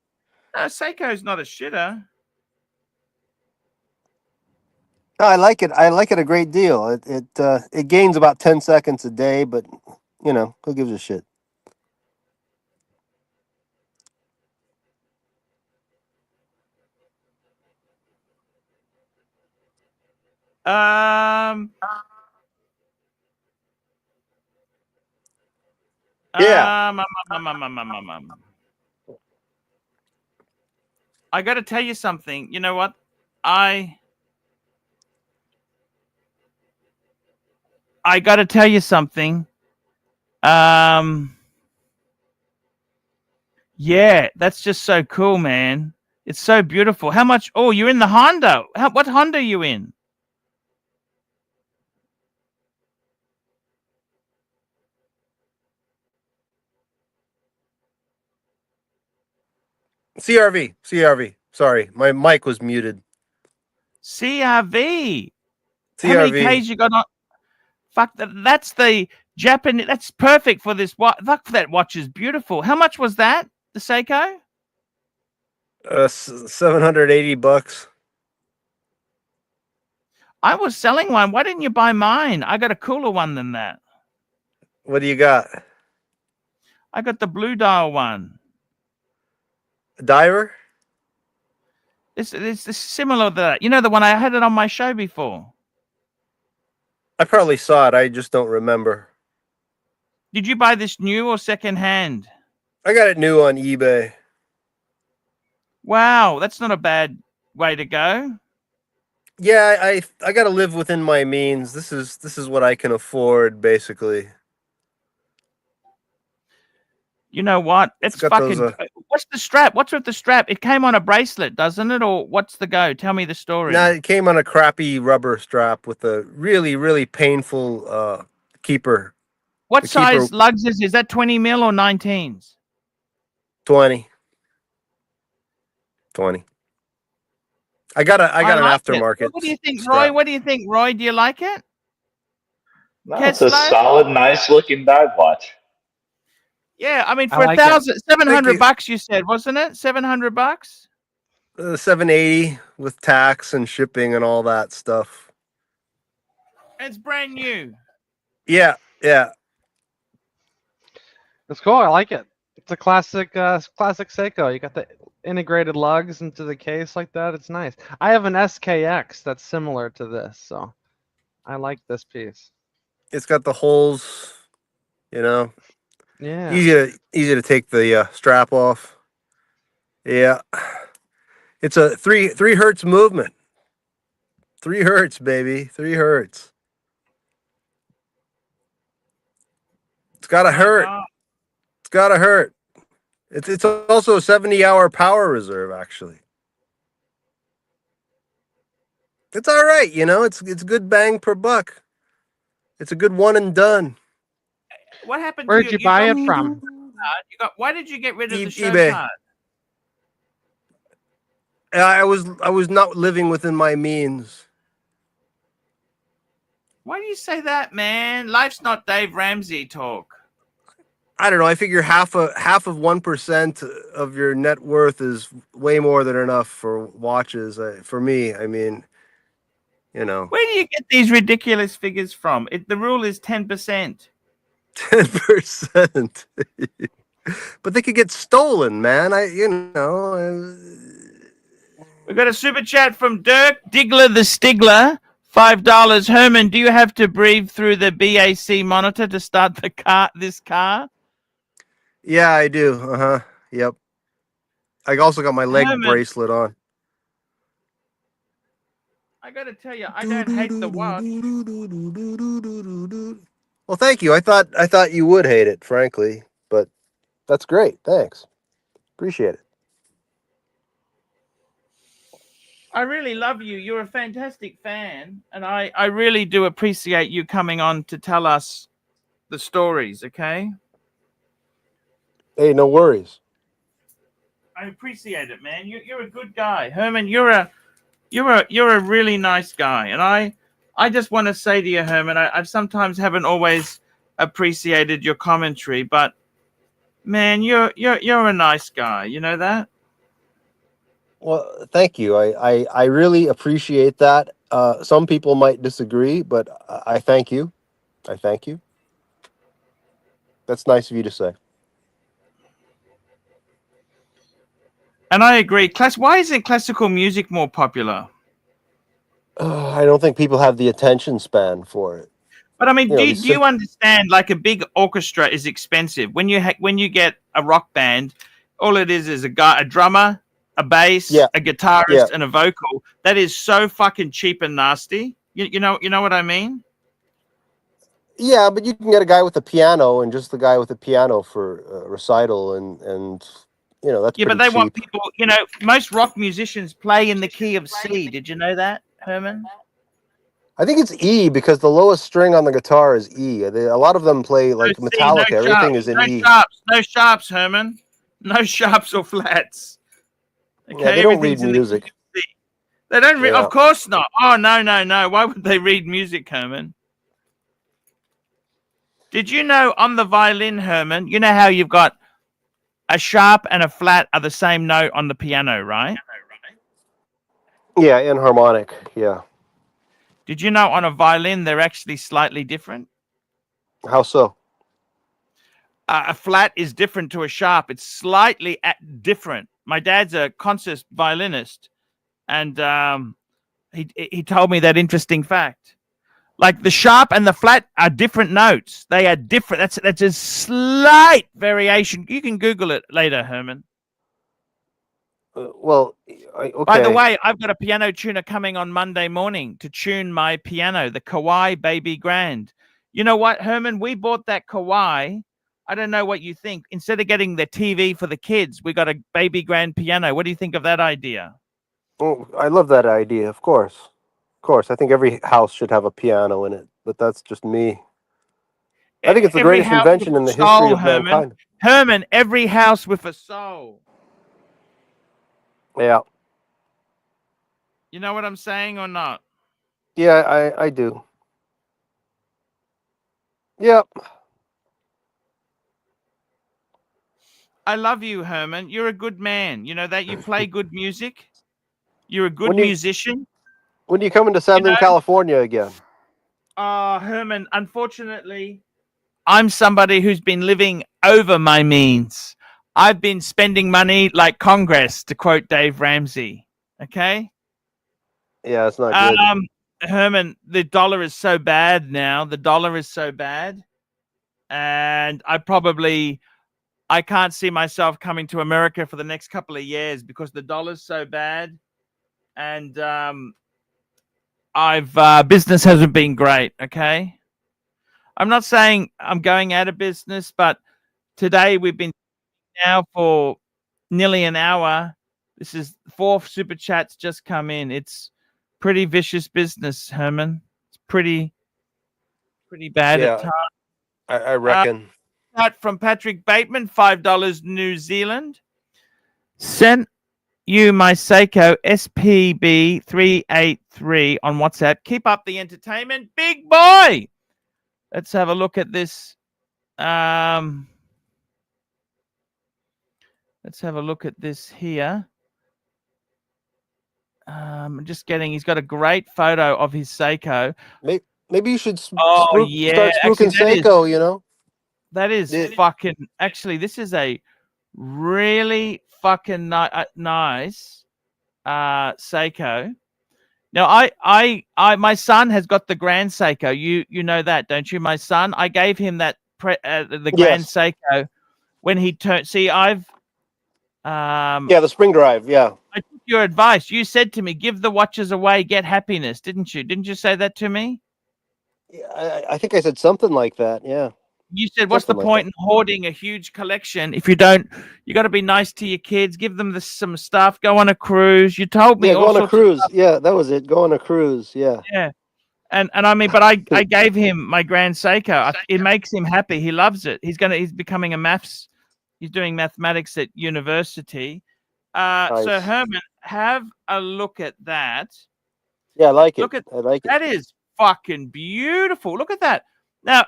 No, Seiko's not a shitter. No, I like it. I like it a great deal. It gains about 10 seconds a day, but who gives a shit? Yeah. I got to tell you something. You know what? I got to tell you something. Yeah, that's just so cool, man. It's so beautiful. How much? Oh, you're in the Honda. What Honda are you in? CRV. Sorry, my mic was muted. CRV. How many CRV. Ks you got on? Fuck, that's the Japanese. That's perfect for this watch. Fuck, that watch is beautiful. How much was that? The Seiko? $780. I was selling one. Why didn't you buy mine? I got a cooler one than that. What do you got? I got the blue dial one. A diver? It's similar to that. You know the one I had it on my show before. I probably saw it. I just don't remember. Did you buy this new or second hand? I got it new on eBay. Wow, that's not a bad way to go. Yeah, I got to live within my means. This is what I can afford, basically. You know what? It's got fucking. those, What's the strap? What's with the strap? It came on a bracelet, doesn't it? Or what's the go? Tell me the story. Nah, it came on a crappy rubber strap with a really, really painful keeper. What the size keeper- lugs is that 20 mil or 19s? 20. I got an like aftermarket. What do you think, strap. Roy? What do you think, Roy? Do you like it? No, it's a Kessler? solid, nice looking dive watch. Yeah, I mean, I for like it. 700 you. bucks, you said, wasn't it? 700 bucks. 780 with tax and shipping and all that stuff. It's brand new. Yeah. It's cool. I like it. It's a classic Seiko. You got the integrated lugs into the case like that. It's nice. I have an SKX that's similar to this, so I like this piece. It's got the holes, you know. Yeah. Easy to take the strap off. Yeah. It's a 3 hertz movement. 3 hertz, baby. 3 hertz. It's gotta hurt. God. It's gotta hurt. It's also a 70-hour power reserve, actually. It's all right, you know. It's good bang per buck. It's a good one and done. What happened? Where'd to you buy it from? Why did you get rid of the show eBay. card? I was not living within my means. Why do you say that, man? Life's not Dave Ramsey talk. I don't know. I figure half of 1% of your net worth is way more than enough for watches. For me, I mean, you know, Where do you get these ridiculous figures from? The rule is 10%. 10%. But they could get stolen, man. We got a super chat from Dirk Diggler the Stigler. $5. Herman, do you have to breathe through the BAC monitor to start this car? Yeah, I do. Yep. I also got my leg Herman, bracelet on. I got to tell you, I don't hate the watch. Well, thank you. I thought you would hate it, frankly, but that's great. Thanks. Appreciate it. I really love you. You're a fantastic fan, and I really do appreciate you coming on to tell us the stories, okay? Hey, no worries. I appreciate it, man. You're a good guy. Herman, you're a really nice guy, and I just want to say to you, Herman, I sometimes haven't always appreciated your commentary, but man, you're a nice guy. You know that? Well, thank you. I really appreciate that. Some people might disagree, but I thank you. I thank you. That's nice of you to say. And I agree. Why isn't classical music more popular? I don't think people have the attention span for it. But I mean, do you understand? Like a big orchestra is expensive. When you get a rock band, all it is a guy, a drummer, a bass, a guitarist, and a vocal. That is so fucking cheap and nasty. You know what I mean? Yeah, but you can get a guy with a piano and just the guy with a piano for recital, and you know that's but they cheap. want people. You know, most rock musicians play in the key of C. Did you know that, Herman? I think it's E because the lowest string on the guitar is E. A lot of them play like Metallica. Everything is in E. No sharps, Herman. No sharps or flats. Okay, Yeah, they don't read music. They don't read. Yeah. Of course not. Oh, no, no, no. Why would they read music, Herman? Did you know on the violin, Herman, you know how you've got a sharp and a flat are the same note on the piano, right? Yeah, and harmonic. Yeah. Did you know on a violin they're actually slightly different? How so? A flat is different to a sharp. It's slightly different. My dad's a concert violinist, and he told me that interesting fact. Like the sharp and the flat are different notes. They are different. That's a slight variation. You can Google it later, Herman. Well, okay. By the way, I've got a piano tuner coming on Monday morning to tune my piano, the Kawai Baby Grand. You know what, Herman? We bought that Kawai. I don't know what you think. Instead of getting the TV for the kids, we got a Baby Grand piano. What do you think of that idea? Oh, I love that idea. Of course. Of course. I think every house should have a piano in it, but that's just me. I think it's the Every greatest house invention with in the a soul, history of Herman. mankind. Herman, every house with a soul. Yeah. You know what I'm saying or not? Yeah, I do. Yep. I love you, Herman. You're a good man. You know that you play good music. You're a good When you- musician. When do you come into Southern California again? Herman, unfortunately, I'm somebody who's been living over my means. I've been spending money like Congress, to quote Dave Ramsey. Okay? Yeah, it's not good. Herman, the dollar is so bad now. The dollar is so bad. And I can't see myself coming to America for the next couple of years because the dollar's so bad. And business hasn't been great, okay? I'm not saying I'm going out of business, but today we've been now for nearly an hour. This is 4 super chats just come in. It's pretty vicious business, Herman. It's pretty bad at times. I reckon. From Patrick Bateman, $5 New Zealand. Sent you my Seiko SPB383 on WhatsApp. Keep up the entertainment, big boy. Let's have a look at this. Let's have a look at this here. Just getting. He's got a great photo of his Seiko. Maybe you should start Yeah. spooking Seiko. You know. That is fucking. Actually, this is a really fucking nice Seiko. Now, my son has got the Grand Seiko. You know that, don't you? My son, I gave him that the Grand Seiko when he turned. See, I've the spring drive. Yeah. I took your advice. You said to me, "Give the watches away, get happiness," didn't you? Didn't you say that to me? Yeah, I think I said something like that. Yeah. You said, "What's the point in hoarding a huge collection if you don't? You got to be nice to your kids. Give them some stuff. Go on a cruise." You told me. Yeah, go on a cruise. Yeah, that was it. Go on a cruise. Yeah. Yeah, and I mean, but I gave him my Grand Seiko. It makes him happy. He loves it. He's becoming a maths. He's doing mathematics at university. Nice. So Herman, have a look at that. Yeah, I like it. I like it. That is fucking beautiful. Look at that. Now,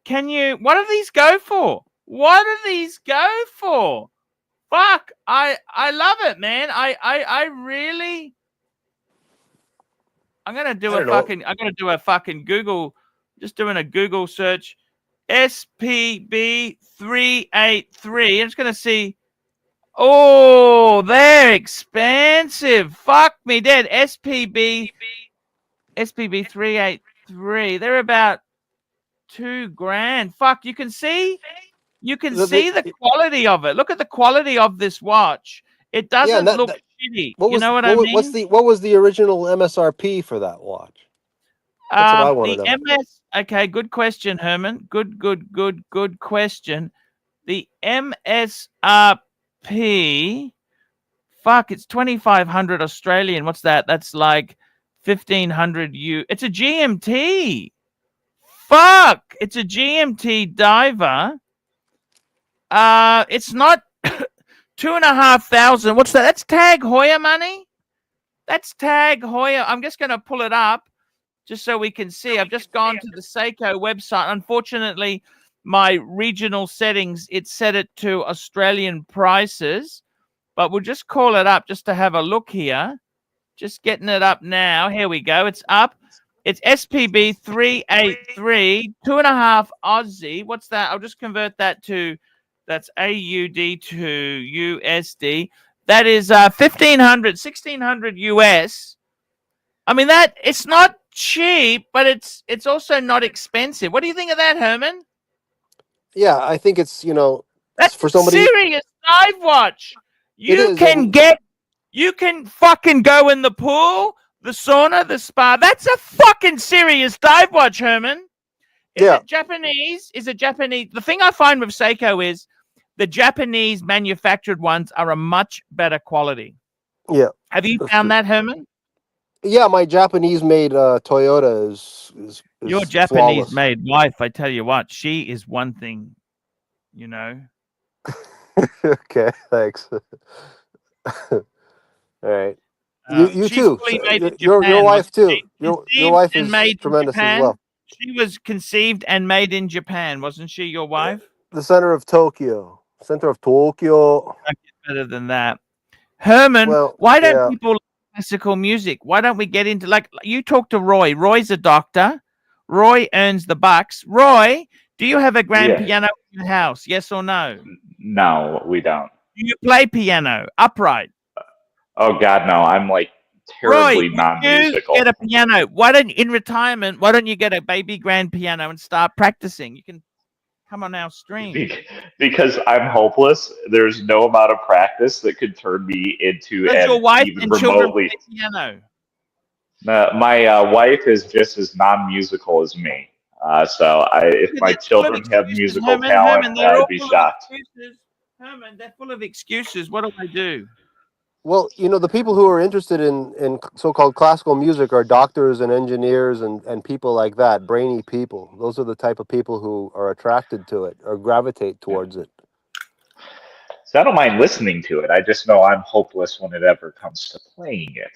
what do these go for? What do these go for? Fuck, I love it, man. I really. I'm gonna do a fucking Google. Just doing a Google search. SPB383. I'm just gonna see. Oh, they're expensive. Fuck me dead. SPB383. They're about $2,000. Fuck, you can see the quality of it. Look at the quality of this watch. It doesn't look shitty. You know what I mean? What was the original MSRP for that watch? That's what I want to know. Okay, good question, Herman. Good question. The MSRP, fuck, it's 2,500 Australian. What's that? That's like 1,500 U. It's a GMT. Fuck, it's a GMT diver. It's not 2,500. What's that? That's Tag Heuer money. That's Tag Heuer. I'm just going to pull it up just so we can see. I've just gone to the Seiko website. Unfortunately, my regional settings, it set it to Australian prices, but we'll just call it up just to have a look here. Just getting it up now. Here we go. It's up. It's SPB 383, 2.5 Aussie. What's that? I'll just convert that to, that's AUD to USD. That is 1,500, 1,600 US. I mean, that it's not cheap, but it's also not expensive. What do you think of that, Herman? Yeah, I think it's, you know, That's for somebody. serious dive watch. It You is, can you can fucking go in the pool, the sauna, the spa. That's a fucking serious dive watch, Herman. Is it Japanese? Is it Japanese? The thing I find with Seiko is the Japanese manufactured ones are a much better quality. Yeah. Have you found that, Herman? Yeah, my Japanese made Toyota is Your flawless. Japanese made wife, I tell you what, she is one thing, you know. Okay, thanks. All right. You She's too. fully made in Your Japan, wife wasn't too. she? Your Conceived wife and is made in tremendous as Japan. well. She was conceived and made in Japan, wasn't she, your wife? The center of Tokyo. Center of Tokyo. Don't get better than that. Herman, Well, why don't yeah. people like classical music? Why don't we get into, like, you talk to Roy. Roy's a doctor. Roy earns the bucks. Roy, do you have a grand piano in your house? Yes or no? No, we don't. Do you play piano upright? Oh God, no! I'm like Roy, terribly you non-musical. get a piano. Why don't in retirement? Why don't you get a baby grand piano and start practicing? You can come on our stream. Because I'm hopeless. There's no amount of practice that could turn me into Does an your wife even and children remotely. play piano? My wife is just as non-musical as me. So if my children have musical talent, They're I'd all be full shocked. of excuses. Herman, they're full of excuses. What do I do? Well, you know, the people who are interested in so-called classical music are doctors and engineers and people like that, brainy people. Those are the type of people who are attracted to it or gravitate towards it. So I don't mind listening to it. I just know I'm hopeless when it ever comes to playing it.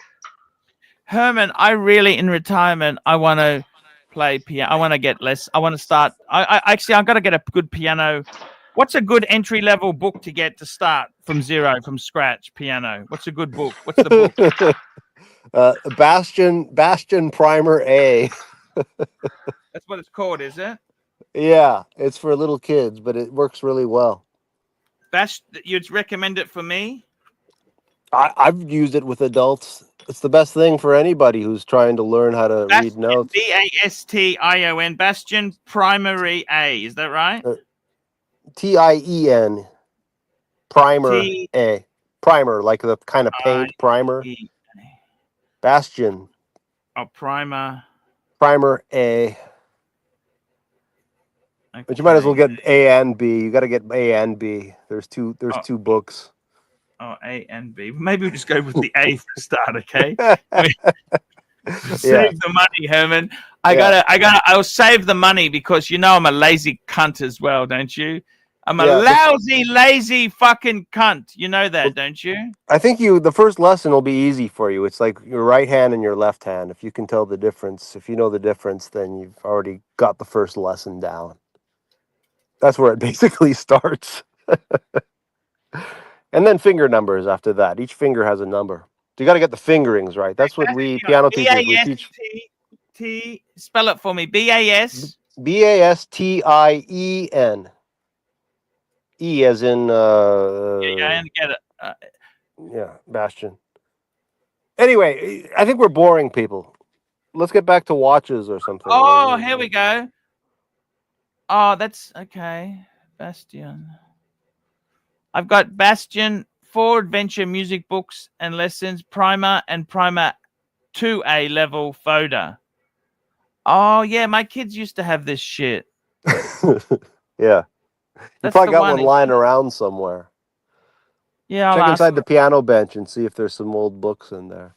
Herman, I really, in retirement, I want to play piano. I want to get less. I want to start. I actually, I've got to get a good piano. What's a good entry level book to get to start from zero, from scratch, piano? What's a good book? What's the book? Bastion Primer A. That's what it's called, is it? Yeah, it's for little kids, but it works really well. You'd recommend it for me? I've used it with adults. It's the best thing for anybody who's trying to learn how to read notes. Bastion, Bastion Primary A. Is that right? TIEN. Primer A. Primer, like the kind of paint primer. Bastion. Oh, primer. Primer A. Okay. But you might as well get A and B. You got to get A and B. There's two books. Oh, A and B. Maybe we'll just go with the A for start, okay? Save the money, Herman. I'll save the money because you know I'm a lazy cunt as well, don't you? I'm a lazy fucking cunt. You know that, don't you? I think the first lesson will be easy for you. It's like your right hand and your left hand. If you can tell the difference, if you know the difference, then you've already got the first lesson down. That's where it basically starts. And then finger numbers after that. Each finger has a number. So you got to get the fingerings right. That's what we piano teachers we teach. Spell it for me. BAS. BASTIEN. E as in I get it. Yeah, Bastion. Anyway, I think we're boring people. Let's get back to watches or something. Oh, here we go. Oh, that's okay. Bastion. I've got Bastion, 4 adventure music books and lessons, primer and primer 2A level folder. Oh, yeah, my kids used to have this shit. Yeah. You probably got one lying around somewhere. Yeah, check inside the piano bench and see if there's some old books in there.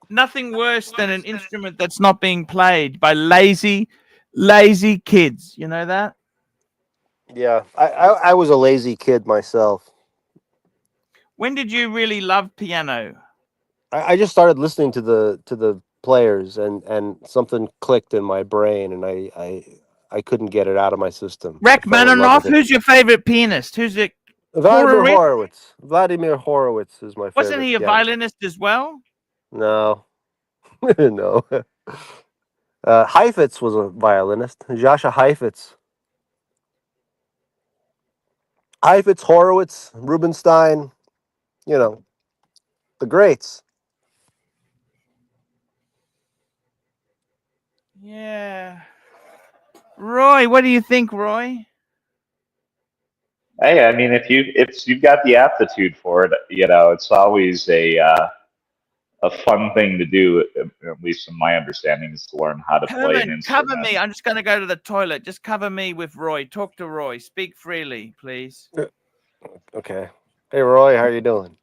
Nothing worse than an instrument that's not being played by lazy kids. You know that? Yeah, I was a lazy kid myself. When did you really love piano? I just started listening to the players, and something clicked in my brain, and I couldn't get it out of my system. I fell in love Rachmaninoff, with it. who's your favorite pianist? Who's it? Vladimir Horowitz? Horowitz. Vladimir Horowitz is my Wasn't favorite he a pianist. violinist as well? No, no. Heifetz was a violinist. Jascha Heifetz. Heifetz, Horowitz, Rubinstein. You know, the greats. Yeah. Roy, what do you think, Roy? Hey, I mean, if you've got the aptitude for it, you know, it's always a fun thing to do. At least in my understanding, is to learn how to play an Herman, cover instrument. me. I'm just going to go to the toilet. Just cover me with Roy. Talk to Roy. Speak freely, please. Okay. Hey, Roy, how you doing?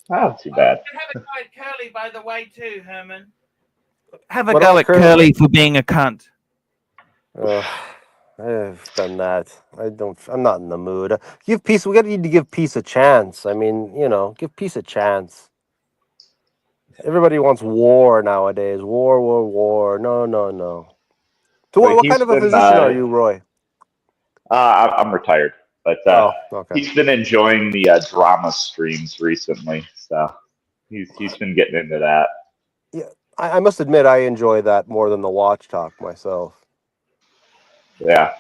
Not too bad. You can have a go at Curly, by the way, too, Herman. Have a What go about at Curly for being a cunt. I've done that. I'm not in the mood. Give peace. We need to give peace a chance. I mean, you know, give peace a chance. Everybody wants war nowadays. War, war, war. No, no, no. So But what he's kind of a been, physician are you, Roy? I'm retired, but Okay. he's been enjoying the drama streams recently, so he's been getting into that. Yeah, I must admit I enjoy that more than the watch talk myself. Yeah.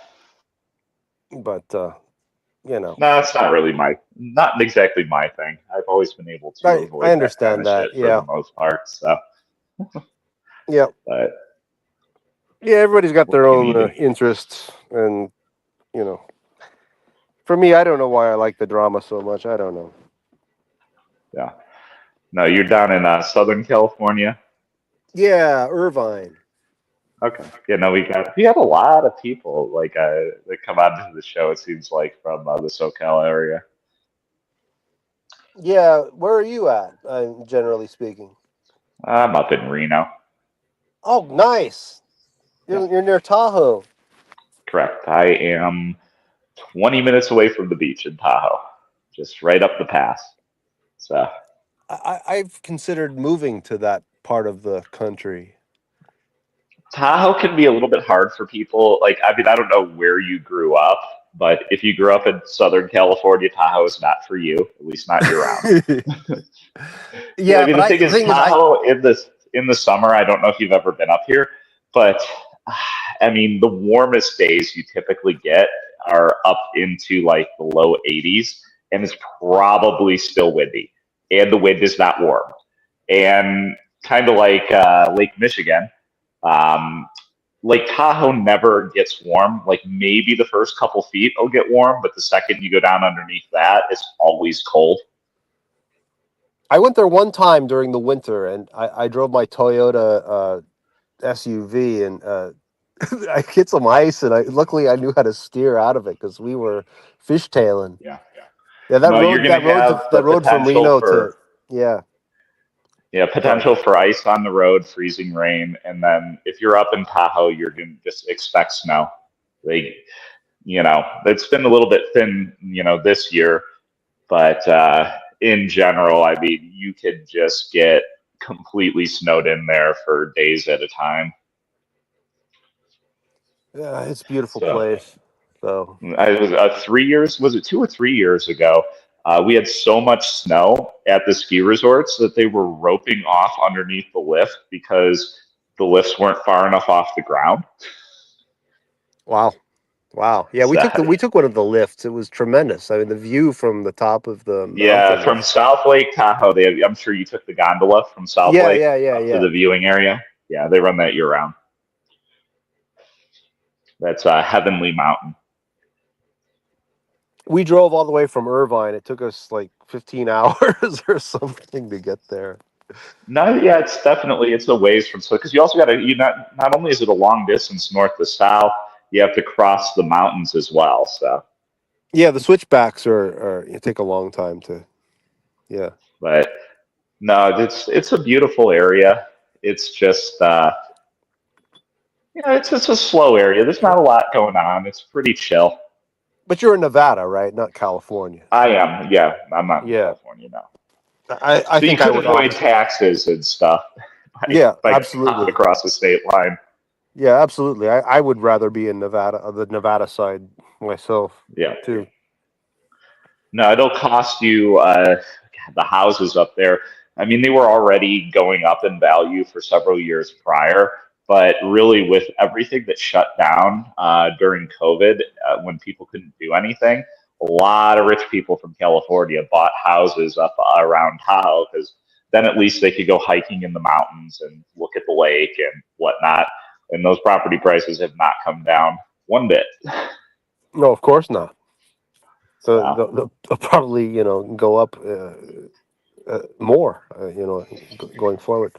But you know. No, it's not exactly my thing. I've always been able to avoid I understand that kind of shit for the most part. So. Yeah. But yeah, everybody's got their own interests, and you know. For me, I don't know why I like the drama so much. I don't know. Yeah. No, you're down in Southern California. Yeah, Irvine. Okay. Yeah, no, we have a lot of people like that come out to the show. It seems like from the SoCal area. Yeah, where are you at? Generally speaking. I'm up in Reno. Oh, nice. You're near Tahoe. Correct. I am 20 minutes away from the beach in Tahoe, just right up the pass. So I've considered moving to that part of the country. Tahoe can be a little bit hard for people. Like, I mean, I don't know where you grew up, but if you grew up in Southern California, Tahoe is not for you. At least not year round. Yeah, I mean, the thing is, Tahoe in the summer. I don't know if you've ever been up here, but I mean, the warmest days you typically get are up into like the low 80s, and it's probably still windy, and the wind is not warm, and kind of like Lake Michigan. Lake Tahoe never gets warm. Like maybe the first couple feet will get warm, but the second you go down underneath that, it's always cold. I went there one time during the winter, and I drove my Toyota SUV, and I hit some ice, and luckily I knew how to steer out of it because we were fishtailing. Yeah. Yeah, that road from Reno to potential for ice on the road, freezing rain, and then if you're up in Tahoe, you're going to just expect snow. Like, you know, it's been a little bit thin, you know, this year, but in general, I mean, you could just get completely snowed in there for days at a time. Yeah, it's a beautiful place. So I was 3 years, was it 2 or 3 years ago? We had so much snow at the ski resorts that they were roping off underneath the lift because the lifts weren't far enough off the ground. Wow. Yeah, we took one of the lifts. It was tremendous. I mean, the view from the top of the mountain from South Lake Tahoe. I'm sure you took the gondola from South Lake to the viewing area. Yeah, they run that year round. That's Heavenly Mountain. We drove all the way from Irvine. It took us like 15 hours or something to get there. No, yeah, it's a ways from, so because you also got to, not only is it a long distance north to south, you have to cross the mountains as well. So yeah, the switchbacks are take a long time to, yeah. But no, it's a beautiful area. It's just it's a slow area. There's not a lot going on. It's pretty chill. But you're in Nevada, right? Not California. I am. Yeah, I'm not in California now. I So you think I could would avoid opt. taxes and stuff Yeah, by absolutely. hopping across the state line. Yeah, absolutely. I would rather be in Nevada, the Nevada side myself Yeah. too. No, it'll cost you the houses up there. I mean, they were already going up in value for several years prior, but really with everything that shut down during COVID, when people couldn't do anything, a lot of rich people from California bought houses up around Tahoe because then at least they could go hiking in the mountains and look at the lake and whatnot. And those property prices have not come down one bit. No, of course not. So So, they'll probably go up more going forward.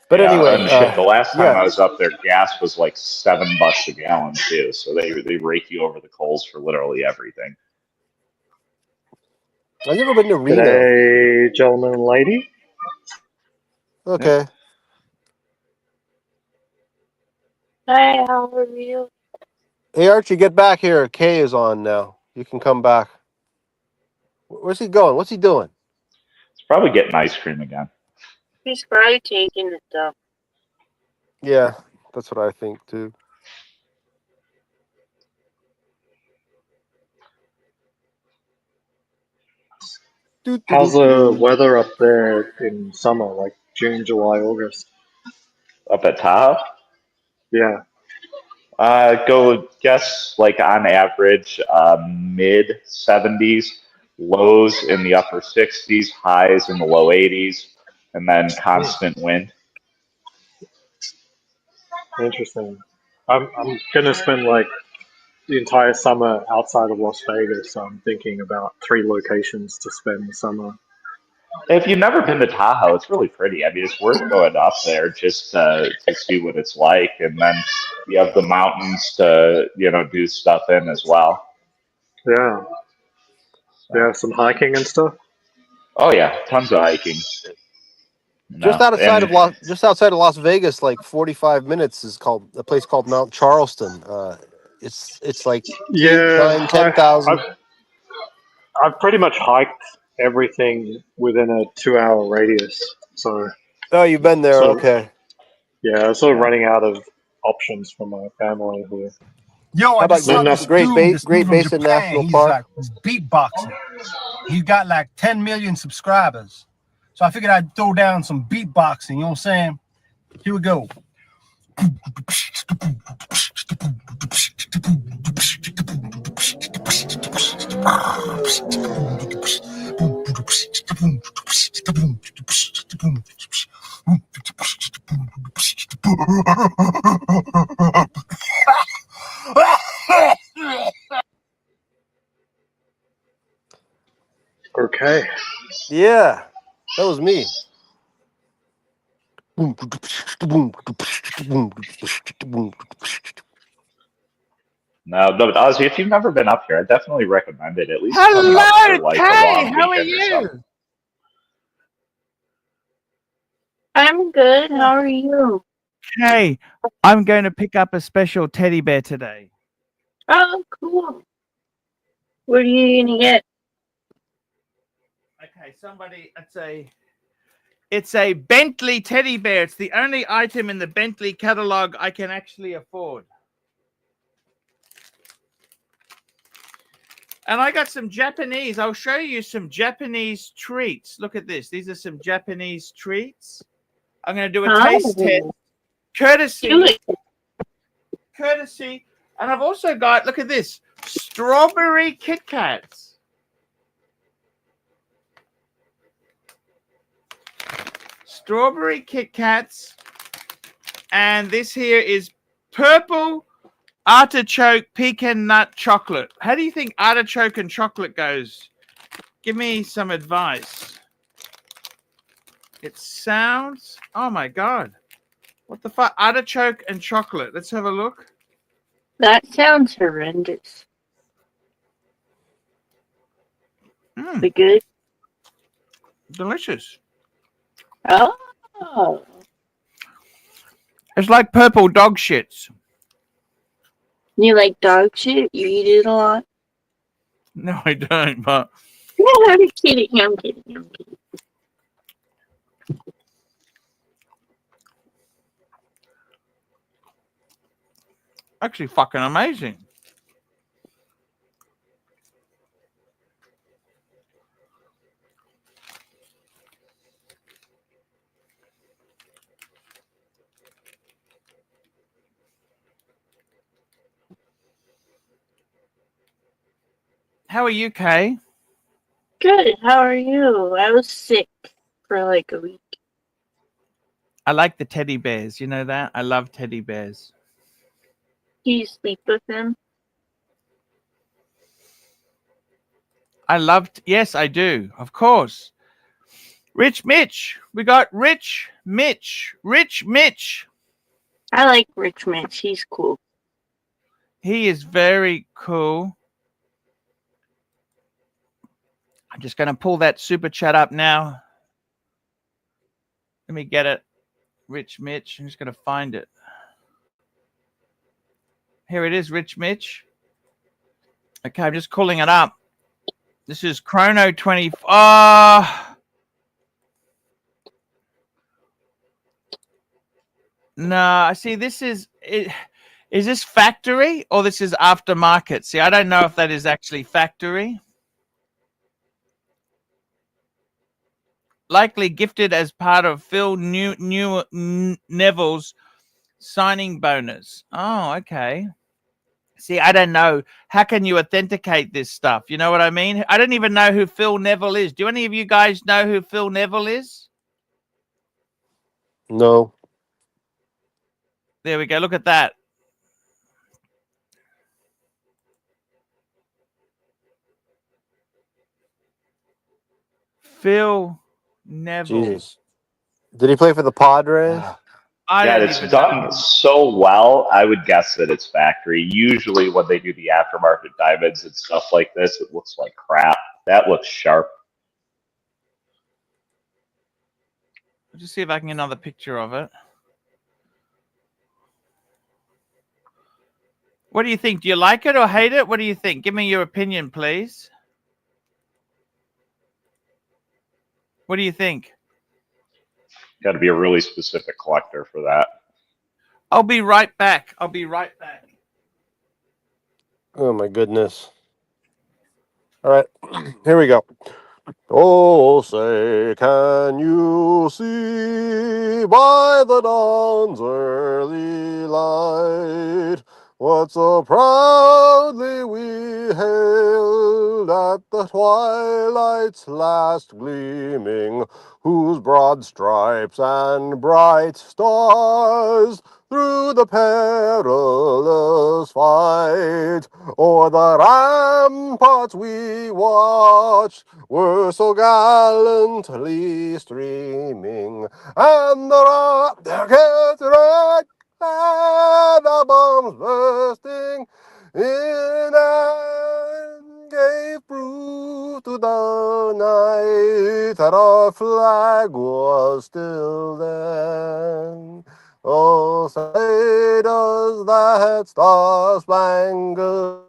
But yeah, anyway, and shit. The last time yeah, I was up there, gas was like $7 a gallon too. So they rake you over the coals for literally everything. I've never been to Reno. G'day, gentlemen and lady. Okay. Hi, how are you? Hey Archie, get back here. Kay is on now. You can come back. Where's he going? What's he doing? It's probably getting ice cream again. He's probably taking it though. Yeah, that's what I think too. How's the weather up there in summer, like June, July, August? Up at Tahoe? Yeah. Go guess like on average mid 70s, lows in the upper 60s, highs in the low 80s, and then constant wind. Interesting. I'm gonna spend like the entire summer outside of Las Vegas, so I'm thinking about 3 locations to spend the summer. If you've never been to Tahoe, it's really pretty. I mean, it's worth going up there just to see what it's like, and then you have the mountains to do stuff in as well. Yeah. Yeah, some hiking and stuff. Oh yeah, tons of hiking. Just outside of Las Vegas, like 45 minutes, is called a place called Mount Charleston. It's like 10,000. I've pretty much hiked everything within a 2-hour radius. So Oh, you've been there, okay. Yeah, I'm sort of running out of options for my family here. Yo, I just saw this Great dude Basin from Japan. National He's Park. like he's beatboxing. He's got like 10 million subscribers. So I figured I'd throw down some beatboxing, you know what I'm saying? Here we go. Okay. Yeah, that was me. No, Ozzy, if you've never been up here, I definitely recommend it. At least Hello, coming up for like a Kay, long how are weekend or you? something. I'm good. How are you? Kay, I'm going to pick up a special teddy bear today. Oh, cool. What are you gonna get? Okay, it's a Bentley teddy bear. It's the only item in the Bentley catalog I can actually afford. And I got some Japanese. I'll show you some Japanese treats. Look at this. These are some Japanese treats. I'm going to do a taste test. Courtesy. And I've also got, look at this, strawberry Kit Kats. Strawberry Kit Kats. And this here is purple artichoke pecan nut chocolate. How do you think artichoke and chocolate goes? Give me some advice. It sounds, oh my God. What the fuck? Artichoke and chocolate. Let's have a look. That sounds horrendous. Be good? Delicious. Oh. It's like purple dog shits. You like dog shit? You eat it a lot? No, I don't, but No, I'm kidding. I'm kidding. I'm kidding. Actually, fucking amazing. How are you, Kay? Good. How are you? I was sick for like a week. I like the teddy bears. You know that? I love teddy bears. Do you sleep with them? I loved. Yes, I do. Of course. Rich Mitch. We got Rich Mitch. Rich Mitch. I like Rich Mitch. He's cool. He is very cool. I'm just going to pull that super chat up now. Let me get it. Rich Mitch. I'm just going to find it. Here it is, Rich Mitch. Okay, I'm just calling it up. This is Chrono 20. No, I see. This is it. Is this factory or this is aftermarket? See, I don't know if that is actually factory. Likely gifted as part of Phil Neville's signing bonus. Oh, okay. See, I don't know. How can you authenticate this stuff? You know what I mean? I don't even know who Phil Neville is. Do any of you guys know who Phil Neville is? No. There we go. Look at that. Phil Neville. Jesus. Did he play for the Padres? Yeah, it's done so well. I would guess that it's factory. Usually, when they do the aftermarket diamonds and stuff like this, it looks like crap. That looks sharp. I'll just see if I can get another picture of it. What do you think? Do you like it or hate it? What do you think? Give me your opinion, please. What do you think? Got to be a really specific collector for that. I'll be right back. I'll be right back. Oh my goodness. All right, here we go. Oh, say, can you see by the dawn's early light what so proudly we hailed at the twilight's last gleaming, whose broad stripes and bright stars through the perilous fight o'er the ramparts we watched were so gallantly streaming, and the rockets red the bombs bursting in and gave proof to the night that our flag was still there. Oh, say does that star-spangled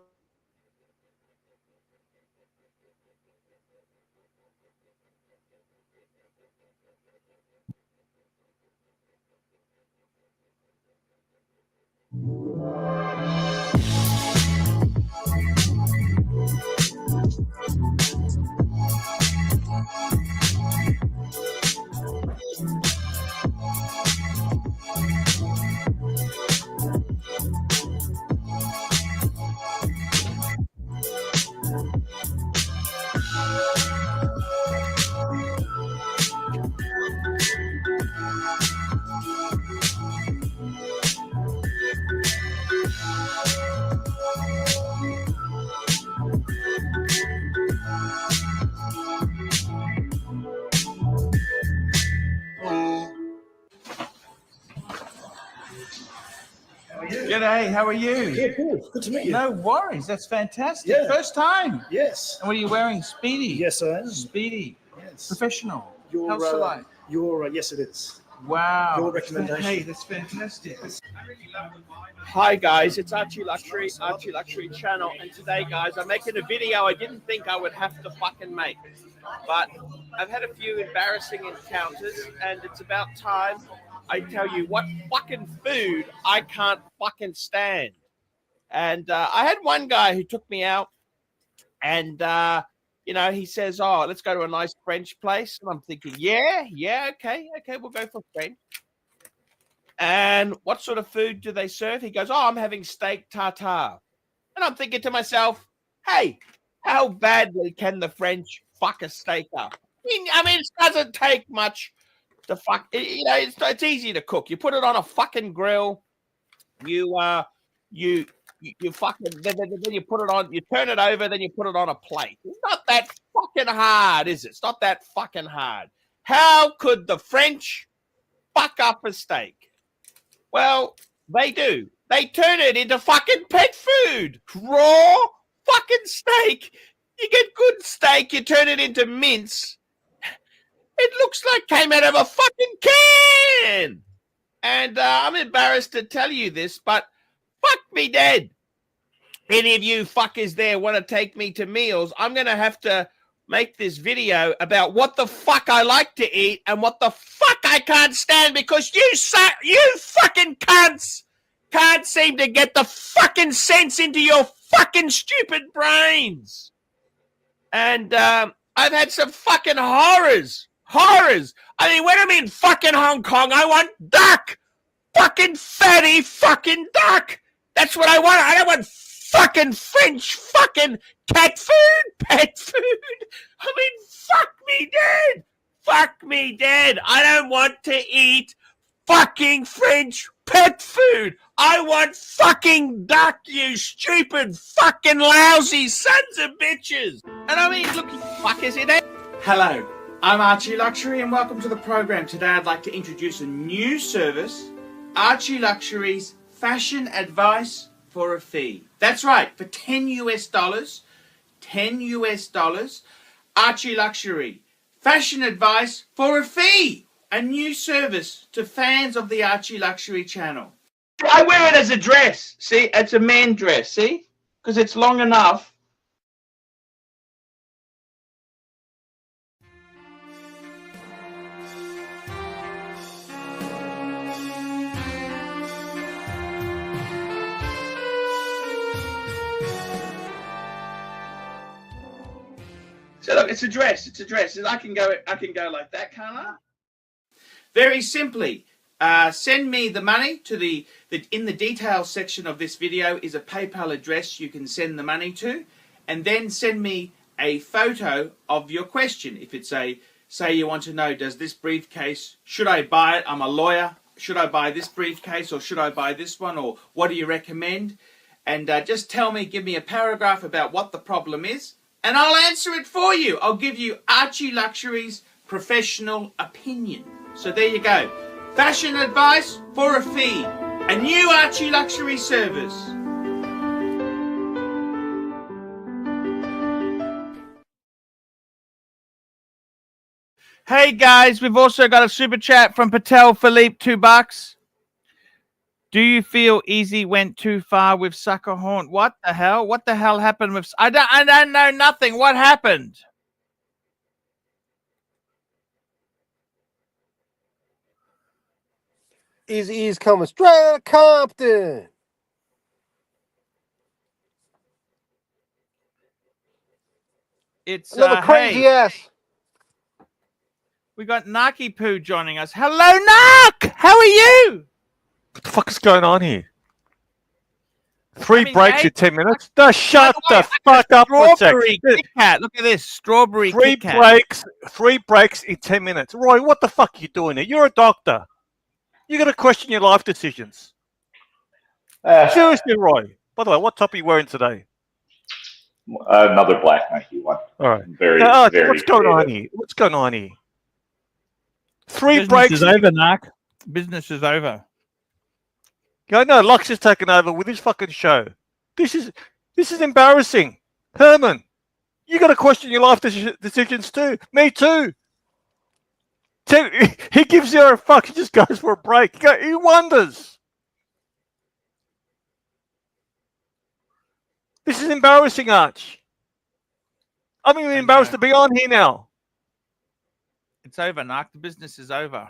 G'day, how are you? Yeah, cool. Good to meet you. No worries, that's fantastic. Yeah. First time. Yes. And what are you wearing? Speedy. Yes, I am. Speedy. Yes. Professional. Your, How's the light? yes, it is. Wow. Your recommendation. Hey, that's fantastic. Hi guys, it's ArchieLuxury, ArchieLuxury channel, and today guys I'm making a video I didn't think I would have to fucking make, but I've had a few embarrassing encounters and it's about time I tell you what fucking food I can't fucking stand. And I had one guy who took me out and you know, he says, oh, let's go to a nice French place. And I'm thinking, yeah, okay, we'll go for French. And what sort of food do they serve? He goes, oh, I'm having steak tartare. And I'm thinking to myself, hey, how badly can the French fuck a steak up? I mean, it doesn't take much to fuck. You know, it's easy to cook. You put it on a fucking grill. You fucking then you put it on. You turn it over. Then you put it on a plate. It's not that fucking hard, is it? It's not that fucking hard. How could the French fuck up a steak? Well, they do. They turn it into fucking pet food. Raw fucking steak. You get good steak, you turn it into mince. It looks like it came out of a fucking can. And I'm embarrassed to tell you this, but fuck me dead. Any of you fuckers there want to take me to meals, I'm going to have to make this video about what the fuck I like to eat and what the fuck I can't stand, because you fucking cunts can't seem to get the fucking sense into your fucking stupid brains. And I've had some fucking horrors. I mean, when I'm in fucking Hong Kong, I want duck. Fucking fatty fucking duck. That's what I want. I don't want fucking French fucking cat food, pet food. I mean, fuck me dead. Fuck me dead. I don't want to eat fucking French pet food. I want fucking duck, you stupid fucking lousy sons of bitches. And I mean, look, fuckers in there. Hello, I'm ArchieLuxury and welcome to the program. Today I'd like to introduce a new service, ArchieLuxury's fashion advice for a fee. That's right, for $10 US, ArchieLuxury, fashion advice for a fee. A new service to fans of the ArchieLuxury channel. I wear it as a dress. See, it's a man dress. See, because it's long enough. So look, it's a dress. It's a dress. I can go like that, can't I? Very simply, send me the money to in the details section of this video is a PayPal address you can send the money to, and then send me a photo of your question. If it's say you want to know, does this briefcase, should I buy it? I'm a lawyer. Should I buy this briefcase or should I buy this one, or what do you recommend? And just tell me, give me a paragraph about what the problem is, and I'll answer it for you. I'll give you ArchieLuxury's professional opinion. So there you go. Fashion advice for a fee. A new ArchieLuxury service. Hey guys, we've also got a super chat from Patel Philippe, $2. Do you feel Easy went too far with Sucker Haunt? What the hell? What the hell happened with... I don't know nothing. What happened? Easy's coming straight out of Compton. It's another crazy hey, ass. We got Naki Poo joining us. Hello, Nak! How are you? What the fuck is going on here? Three breaks in 10 minutes? No, shut the fuck up for a second. Strawberry Kit Kat. Look at this. Strawberry Kit Kat. Three breaks in 10 minutes. Roy, what the fuck are you doing here? You're a doctor. You're going to question your life decisions. Seriously, Roy. By the way, what top are you wearing today? Another black Nike one. All right. Very, very what's going on here? What's going on here? Business breaks is over, Nak. Business is over. Yeah, no, Lux is taking over with his fucking show. This is embarrassing. Herman, you got to question your life decisions too. Me too. He gives zero fuck. He just goes for a break. He wonders. This is embarrassing, Arch. I'm even embarrassed to be on here now. It's over, Narc. The business is over.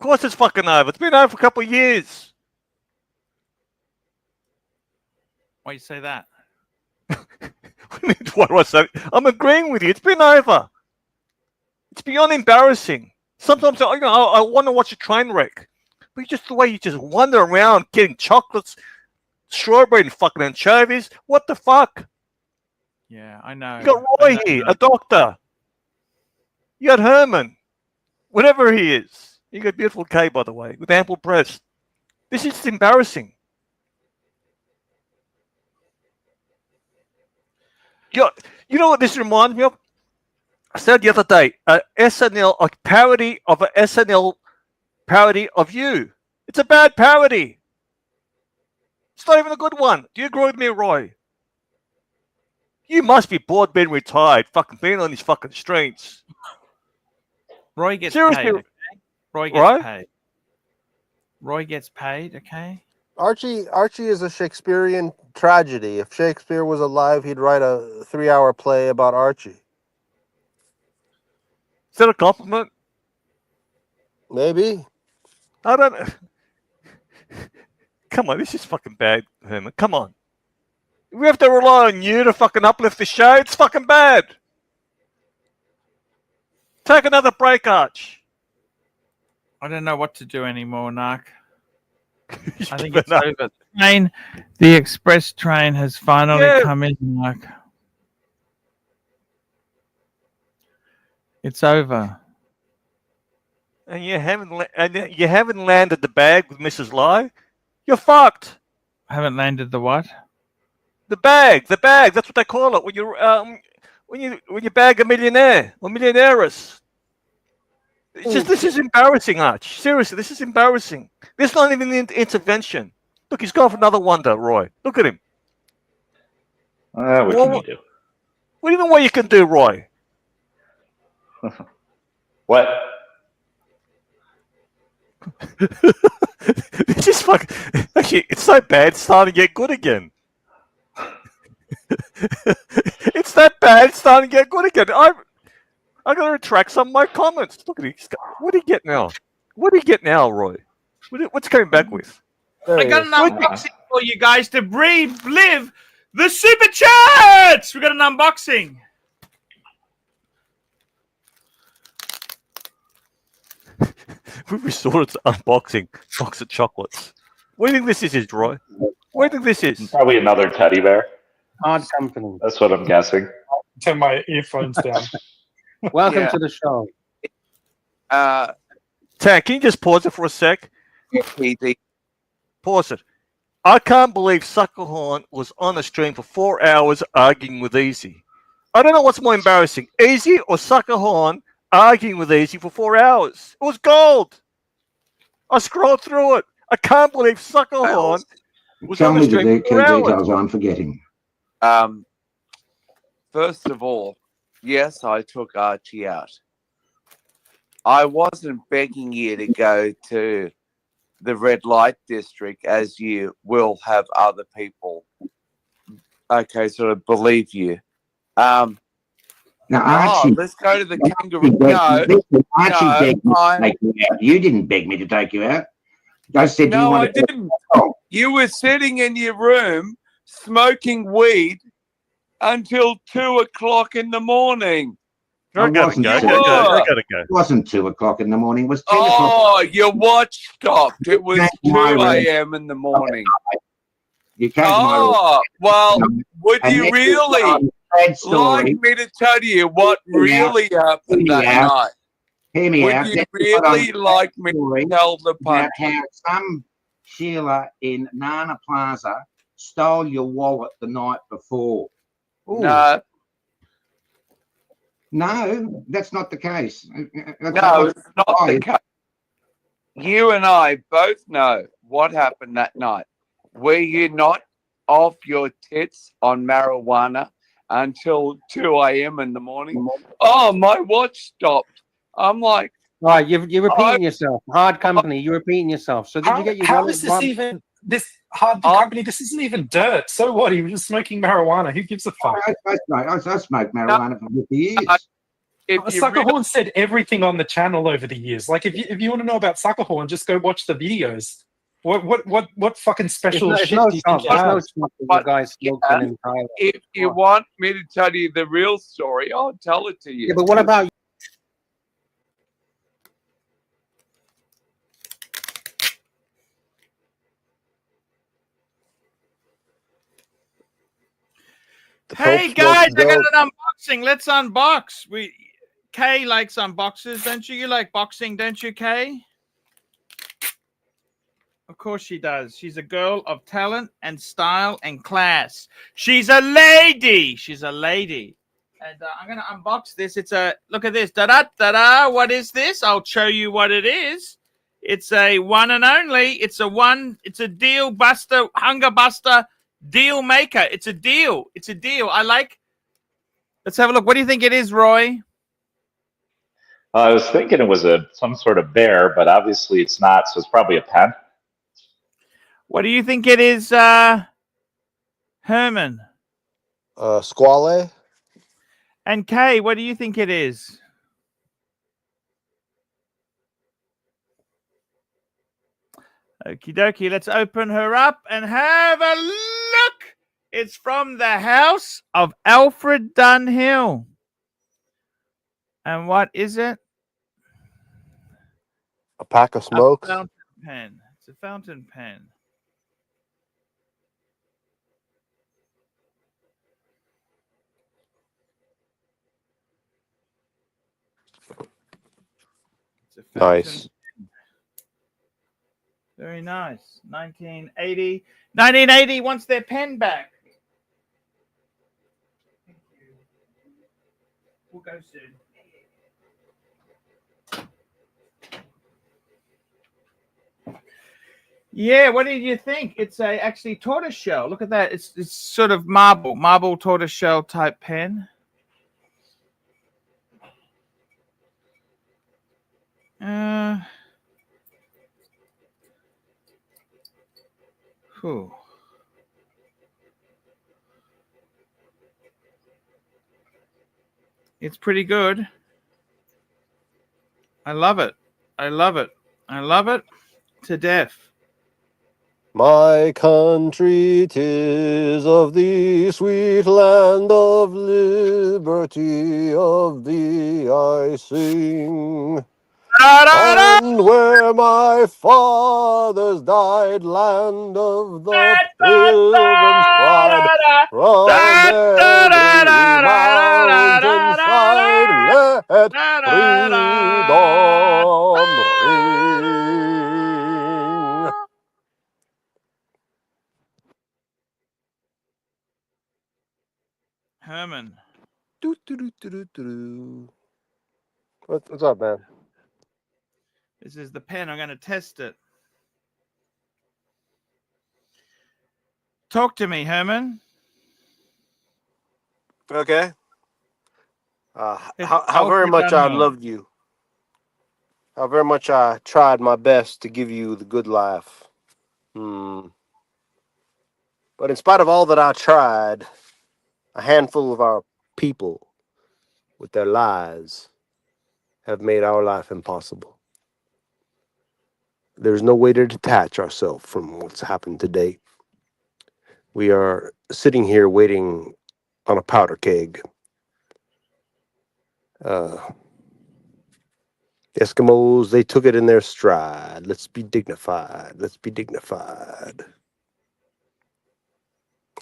Of course it's fucking over. It's been over for a couple of years. Why you say that? What do I say? I'm agreeing with you. It's been over. It's beyond embarrassing. Sometimes I want to watch a train wreck. But just the way you just wander around getting chocolates, strawberry and fucking anchovies. What the fuck? Yeah, I know. You got Roy here, a doctor. You got Herman. Whatever he is. You got beautiful K, by the way, with ample breasts. This is embarrassing. You know what this reminds me of? I said the other day, a parody of an SNL parody of you. It's a bad parody. It's not even a good one. Do you agree with me, Roy? You must be bored being retired, fucking being on these fucking streets. Roy gets Seriously, paid. Okay? Roy gets right? paid. Roy gets paid, okay? Archie is a Shakespearean tragedy. If Shakespeare was alive, he'd write a 3-hour play about Archie. Is that a compliment? Maybe. I don't know. Come on, this is fucking bad, Herman. Come on. We have to rely on you to fucking uplift the show. It's fucking bad. Take another break, Arch. I don't know what to do anymore, Narc. I think given it's up. over. The express train has finally come in, Narc. It's over. And you haven't landed the bag with Mrs. Lai. You're fucked. I haven't landed the what? The bag. That's what they call it when you bag a millionaire or millionaires. This is embarrassing, Arch. Seriously, this is embarrassing. This is not even an intervention. Look, he's gone for another wonder, Roy. Look at him. What can you do? What do you mean what you can do, Roy? What? This is fucking... Actually, it's so bad, it's starting to get good again. It's that bad, it's starting to get good again. I'm going to retract some of my comments. Look at this. What do you get now? What do you get now, Roy? What's coming back with? I got an unboxing for you guys to live the super chats. We got an unboxing. We resorted to unboxing box of chocolates. What do you think this is, Roy? What do you think this is? Probably another teddy bear. Hard company. That's what I'm guessing. Turn my earphones down. Welcome to the show. Tan, can you just pause it for a sec? Easy. Pause it. I can't believe Suckerhorn was on a stream for 4 hours arguing with Easy. I don't know what's more embarrassing, Easy or Suckerhorn arguing with Easy for 4 hours. It was gold. I scrolled through it. I can't believe Suckerhorn was on the stream for 4 hours. Details I'm forgetting. First of all, yes, I took Archie out. I wasn't begging you to go to the red light district as you will have other people, sort of believe you. Now, Archie, let's go to the kangaroo. Archie begged me to take you out. You didn't beg me to take you out. I said, no, I to didn't. You were sitting in your room smoking weed until 2 o'clock in the morning. I gotta go. It wasn't 2 o'clock in the morning. It was 10 o'clock. Oh, your watch stopped. It was 2 a.m. in the morning. You came to my room. Well, would you really like me to tell you what really happened that night? Hear me out. Would you really like me to tell the punch? How some Sheila in Nana Plaza stole your wallet the night before. Ooh. No, that's not the case. No, it's not the case. You and I both know what happened that night. Were you not off your tits on marijuana until 2 a.m. in the morning? Oh, my watch stopped. I'm like, right, you're repeating yourself. Hard company, you're repeating yourself. So did you get your how wallet? is this even this hard company? This isn't even dirt. So what? He was just smoking marijuana. Who gives a fuck? I smoked marijuana for 50 years. Sucker Horn said everything on the channel over the years. Like, if you want to know about Sucker Horn, just go watch the videos. What fucking special It's shit no do you think stuff. you There's no have? stuff that you guys smoking in Thailand. if you want me to tell you the real story, I'll tell it to you. Yeah, but what about Hey guys, I got an unboxing. Let's unbox. Kay likes unboxes, don't you? You like boxing, don't you, Kay? Of course she does. She's a girl of talent and style and class. She's a lady. She's a lady. And I'm going to unbox this. It's a, look at this. Da-da-da-da. What is this? I'll show you what it is. It's a one and only. It's a deal buster, hunger buster, deal maker. It's a deal. It's a deal. Let's have a look. What do you think it is, Roy? I was thinking it was some sort of bear, but obviously it's not, so it's probably a pen. What do you think it is, Herman? Squale. And Kay, what do you think it is? Okie dokie, let's open her up and have a look. It's from the house of Alfred Dunhill. And what is it? A pack of smokes. A fountain pen. It's a fountain pen. Nice. Very nice. 1980. 1980 wants their pen back. Thank you. We'll go soon. Yeah, what did you think? It's actually tortoiseshell. Look at that. It's sort of marble tortoiseshell type pen. Whew. It's pretty good. I love it. I love it. I love it to death. My country, 'tis of thee, sweet land of liberty, of thee I sing. And where my fathers died, land of the pilgrim's pride, from every mountainside let freedom ring. Herman. What's up, man? This is the pen. I'm going to test it. Talk to me, Herman. Okay. How very much I loved you. How very much I tried my best to give you the good life. But in spite of all that I tried, a handful of our people, with their lies, have made our life impossible. There's no way to detach ourselves from what's happened today. We are sitting here waiting on a powder keg. Eskimos, they took it in their stride. Let's be dignified. Let's be dignified.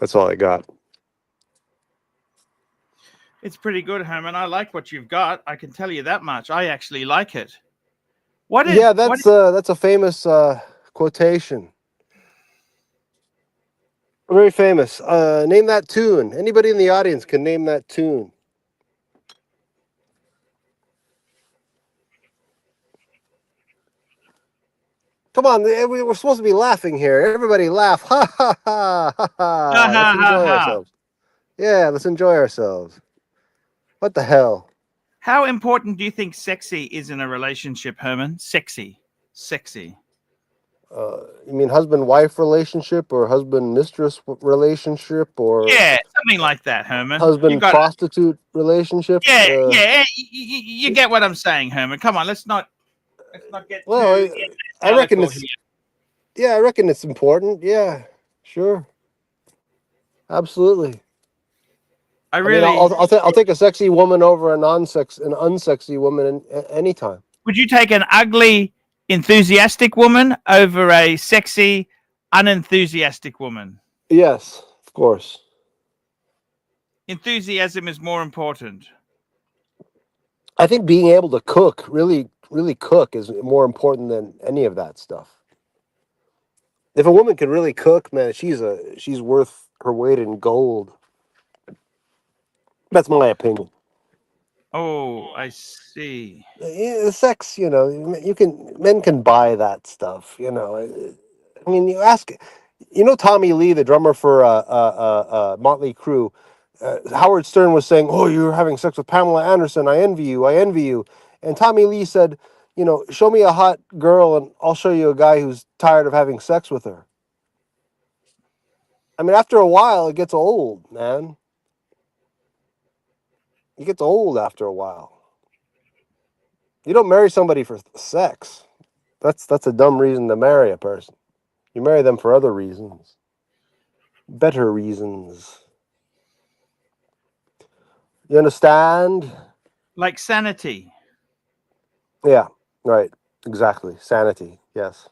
That's all I got. It's pretty good, Herman. I like what you've got. I can tell you that much. I actually like it. What is? Yeah, that's a famous quotation. Very famous. Name that tune. Anybody in the audience can name that tune. Come on, we're supposed to be laughing here. Everybody laugh. Ha ha ha ha ha. Let's enjoy ourselves. Yeah, let's enjoy ourselves. What the hell? How important do you think sexy is in a relationship, Herman? Sexy. You mean husband-wife relationship or husband-mistress relationship or Yeah, something like that, Herman. You got husband-prostitute relationship? you get what I'm saying, Herman. Come on, let's not get Well, too I reckon analytical it's here. yeah, I reckon it's important. Yeah, sure, absolutely. I mean, really I'll take a sexy woman over an unsexy woman anytime. Would you take an ugly, enthusiastic woman over a sexy, unenthusiastic woman? Yes, of course. Enthusiasm is more important. I think being able to cook, really cook, is more important than any of that stuff. If a woman can really cook, man, she's worth her weight in gold. That's my opinion. Oh, I see. Sex, men can buy that stuff. I mean, you ask, Tommy Lee, the drummer for Motley Crue. Howard Stern was saying, "Oh, you're having sex with Pamela Anderson. I envy you. I envy you." And Tommy Lee said, "Show me a hot girl, and I'll show you a guy who's tired of having sex with her." I mean, after a while, it gets old, man. It gets old after a while. You don't marry somebody for sex. That's a dumb reason to marry a person. You marry them for other reasons. Better reasons. You understand? Like sanity. Yeah, right. Exactly. Sanity. Yes.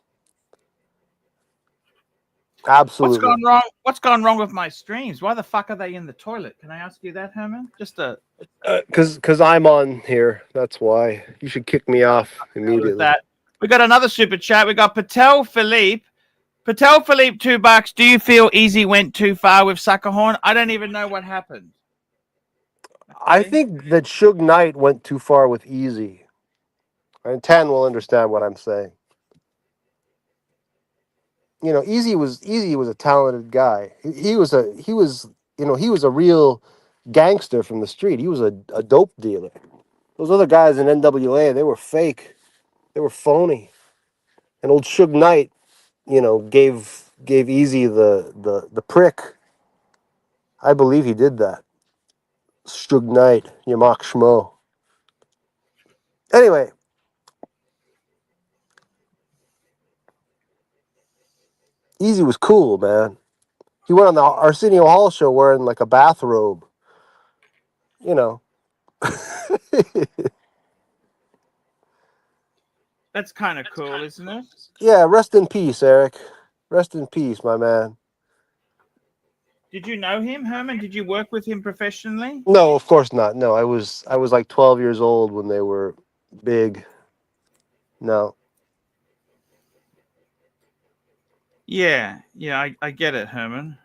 Absolutely. What's gone wrong with my streams? Why the fuck are they in the toilet? Can I ask you that, Herman? Just a Because I'm on here. That's why. You should kick me off immediately. that. We got another super chat. We got Patel Philippe. Patel Philippe, $2. Do you feel Easy went too far with Suckerhorn? I don't even know what happened. I think that Suge Knight went too far with Easy. And Tan will understand what I'm saying. Easy was a talented guy. He was a real gangster from the street. He was a dope dealer. Those other guys in NWA, they were fake. They were phony. And old Suge Knight, gave Easy the prick. I believe he did that. Suge Knight, you mock schmo. Anyway. Easy was cool, man. He went on the Arsenio Hall show wearing like a bathrobe. That's kind of cool, isn't it? Yeah, rest in peace, Eric. Rest in peace, my man. Did you know him, Herman? Did you work with him professionally? No, of course not. No, I was like 12 years old when they were big. No. Yeah, I get it, Herman.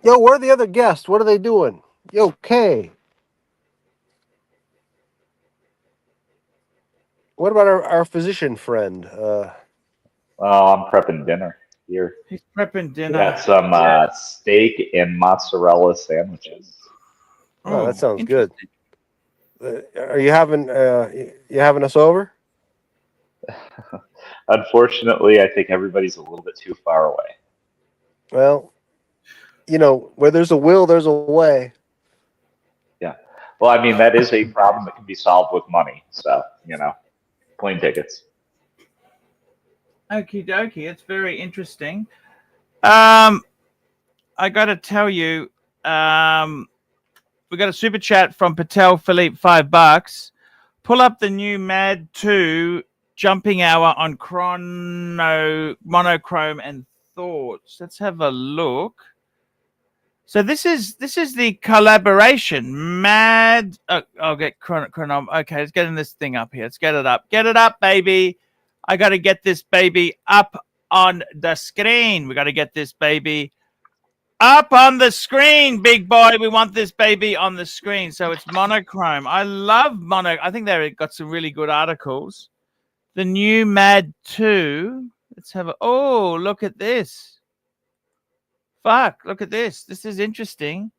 Yo, where are the other guests? What are they doing? Yo, Kay. What about our physician friend? I'm prepping dinner here. He's prepping dinner. Got some steak and mozzarella sandwiches. Oh, that sounds good. Are you having us over? Unfortunately, I think everybody's a little bit too far away. Well, where there's a will, there's a way. Yeah. Well, I mean, that is a problem that can be solved with money. So, plane tickets. Okie dokie. It's very interesting. I got to tell you, we got a super chat from Patel Philippe, $5. Pull up the new Mad 2 jumping hour on monochrome and thoughts. Let's have a look. So this is the collaboration. Mad. I'll get chronom. Okay, let's get in this thing up here. Let's get it up. Get it up, baby. I got to get this baby up on the screen. We got to get this baby up on the screen, big boy. We want this baby on the screen. So it's monochrome. I love mono. I think they've got some really good articles. The new Mad 2. Let's have a. Oh, look at this. Fuck, look at this. This is interesting.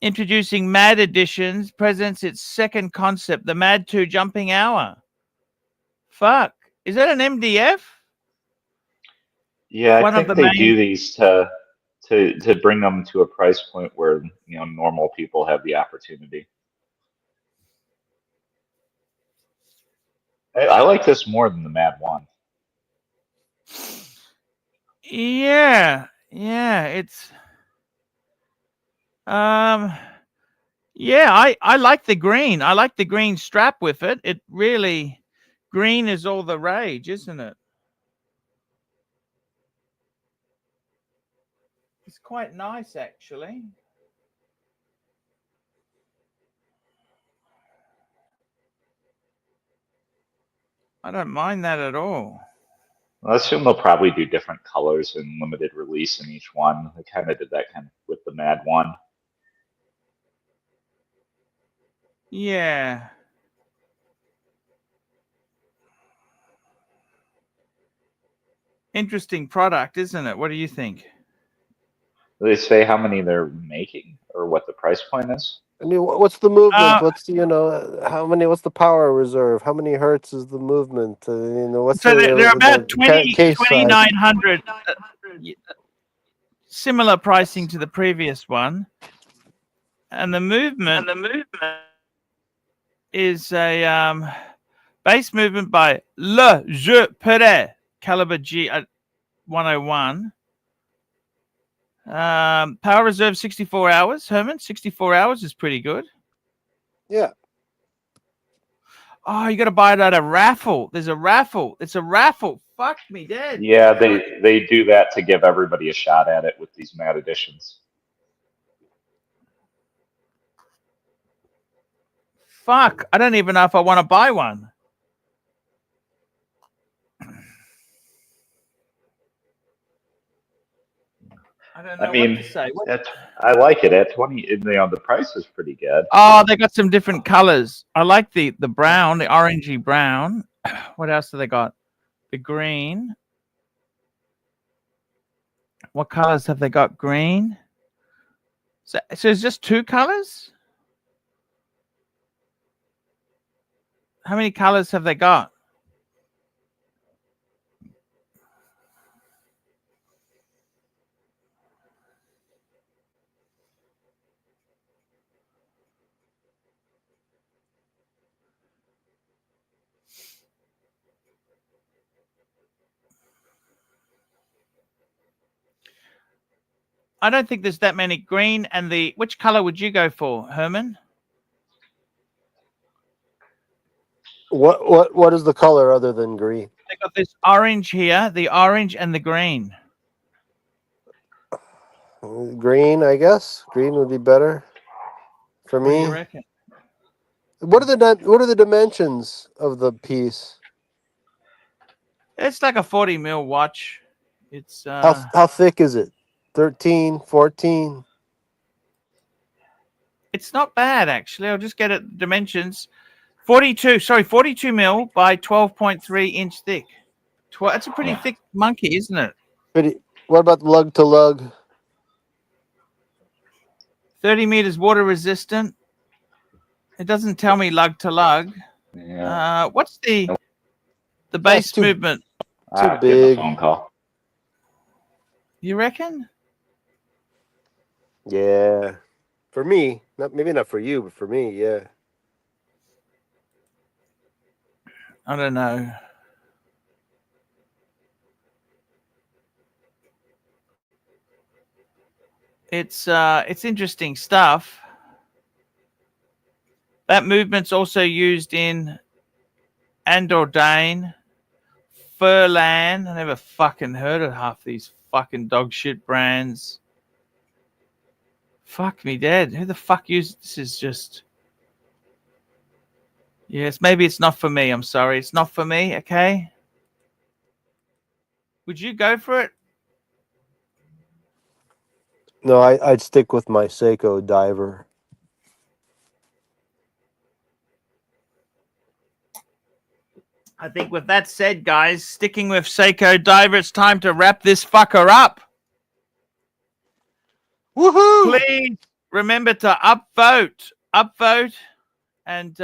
Introducing Mad Editions presents its second concept, the Mad 2 Jumping Hour. Fuck. Is that an MDF? Yeah, I One of think the they main... do these to bring them to a price point where normal people have the opportunity. I like this more than the Mad 1. Yeah, it's yeah, I like the green. I like the green strap with it. It really, green is all the rage, isn't it? It's quite nice, actually. I don't mind that at all. I assume they'll probably do different colors and limited release in each one. They kind of did that with the Mad 1. Yeah. Interesting product, isn't it? What do you think? Do they say how many they're making or what the price point is? I mean, what's the movement? What's how many? What's the power reserve? How many hertz is the movement? What's So they're about the case size? 2,900. Similar pricing to the previous one, and the movement is a base movement by Le Je Perret caliber G 101. Power reserve 64 hours. Herman, 64 hours is pretty good. Yeah. Oh, you got to buy it at a raffle. There's a raffle. It's a raffle. Fuck me dead. Yeah, they do that to give everybody a shot at it with these Mad Editions. Fuck, I don't even know if I want to buy one. I don't know what to say. I like it at 20. The price is pretty good. Oh, they got some different colors. I like the brown, the orangey brown. What else do they got? The green. What colors have they got? Green. So it's just two colors? How many colors have they got? I don't think there's that many. Green and which color would you go for, Herman? What is the color other than green? They got this orange here, the orange and the green. Green, I guess. Green would be better for me. What do you reckon? What are the dimensions of the piece? It's like a 40 mil watch. It's how thick is it? 13, 14? It's not bad actually. I'll just get it dimensions. 42 mil by 12.3 inch thick. That's a pretty thick monkey, isn't it? What about lug to lug? 30 meters water resistant. It doesn't tell me lug to lug. Yeah. What's the base movement? Too big. Phone call. You reckon? Yeah. For me, maybe not for you, but for me, yeah. I don't know. It's interesting stuff. That movement's also used in Andordain, Furlan. I never fucking heard of half these fucking dog shit brands. Fuck me dead. Who the fuck uses this? Is just... Yes, maybe it's not for me. I'm sorry. It's not for me, okay? Would you go for it? No, I'd stick with my Seiko diver. I think with that said, guys, sticking with Seiko diver, it's time to wrap this fucker up. Woohoo! Please remember to upvote, and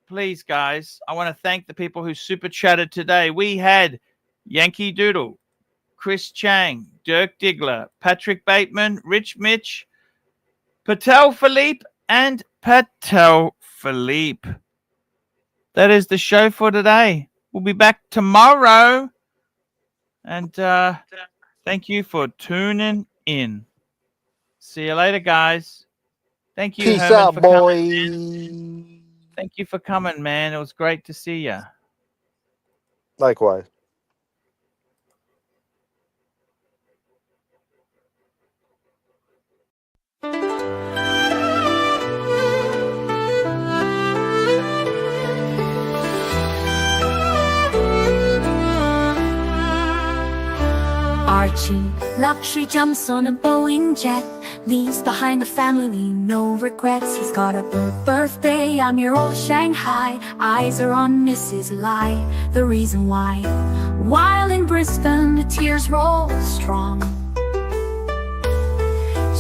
please, guys, I want to thank the people who super chatted today. We had Yankee Doodle, Chris Chang, Dirk Diggler, Patrick Bateman, Rich Mitch, Patel Philippe, and Patel Philippe. That is the show for today. We'll be back tomorrow. And thank you for tuning in. See you later, guys. Thank you, Peace Herman, out, for boy. coming. Thank you for coming, man. It was great to see you. Likewise. Archie Luxury jumps on a Boeing jet, leaves behind the family, no regrets. He's got a birthday on your old Shanghai. Eyes are on Mrs. Lai, the reason why. While in Brisbane, the tears roll strong.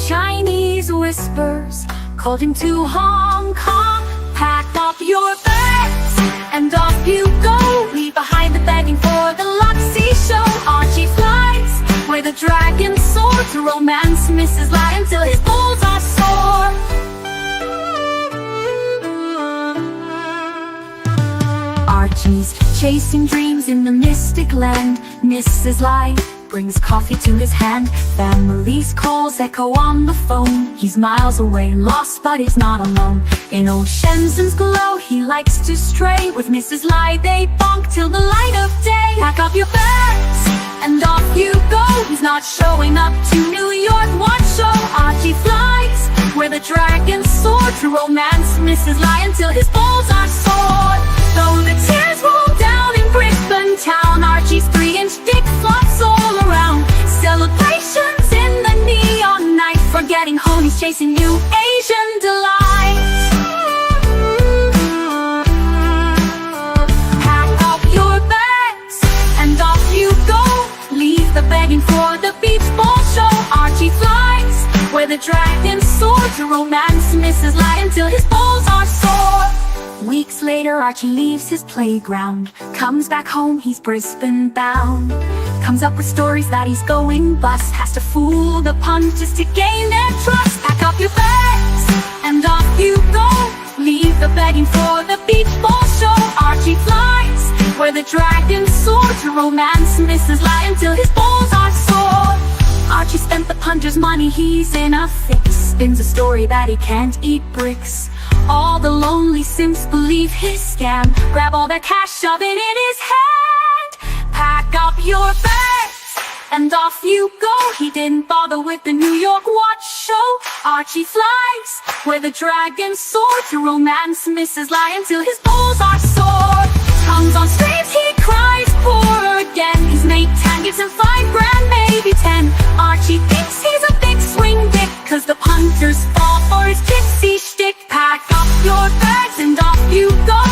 Chinese whispers called him to Hong Kong. Pack up your bags and off you go. Leave behind the begging for the Luxury show. Archie flies where the dragon soared to romance Mrs. Lai until his balls are sore. Archie's chasing dreams in the mystic land. Mrs. Lai brings coffee to his hand. Family's calls echo on the phone. He's miles away, lost, but he's not alone. In old Shenzhen's glow, he likes to stray. With Mrs. Lai, they bonk till the light of day. Pack up your bags and off you go. He's not showing up to New York Watch Show. Archie flies where the dragons soar to romance Mrs. Lai until his balls are sore. Though the tears roll down in Brisbane town, Archie's 3-inch dick flops all around. Celebrations in the neon night, forgetting home, he's chasing new Asian delight. Pack up your bags and off you go. Leave the begging for the beach ball show. Archie flies where the dragons soar to romance Mrs. Lai until his balls are sore. Weeks later, Archie leaves his playground, comes back home, he's Brisbane bound. Comes up with stories that he's going bust, has to fool the punters to gain their trust. Pack up your bags and off you go. Leave the begging for the beach ball show. Archie flies where the dragons soar to romance Mrs. Lai until his balls are sore. Archie spent the punter's money, he's in a fix. Spins a story that he can't eat bricks. All the lonely simps believe his scam. Grab all that cash, shove it in his hand. Pack up your bags and off you go. He didn't bother with the New York Watch Show. Archie flies where the dragons soar to romance Mrs. Lai until his balls are sore. Comes on streams, he cries poor again. His mate Tan gives him $5 grand, maybe 10. Archie thinks he's a big swing dick, cause the punters fall for his gypsy shtick. Pack up your bags and off you go.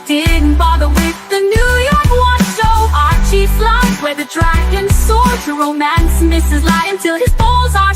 Didn't bother with the New York Watch Show. Archie flies where the dragons soar to romance Mrs. Lai until his balls are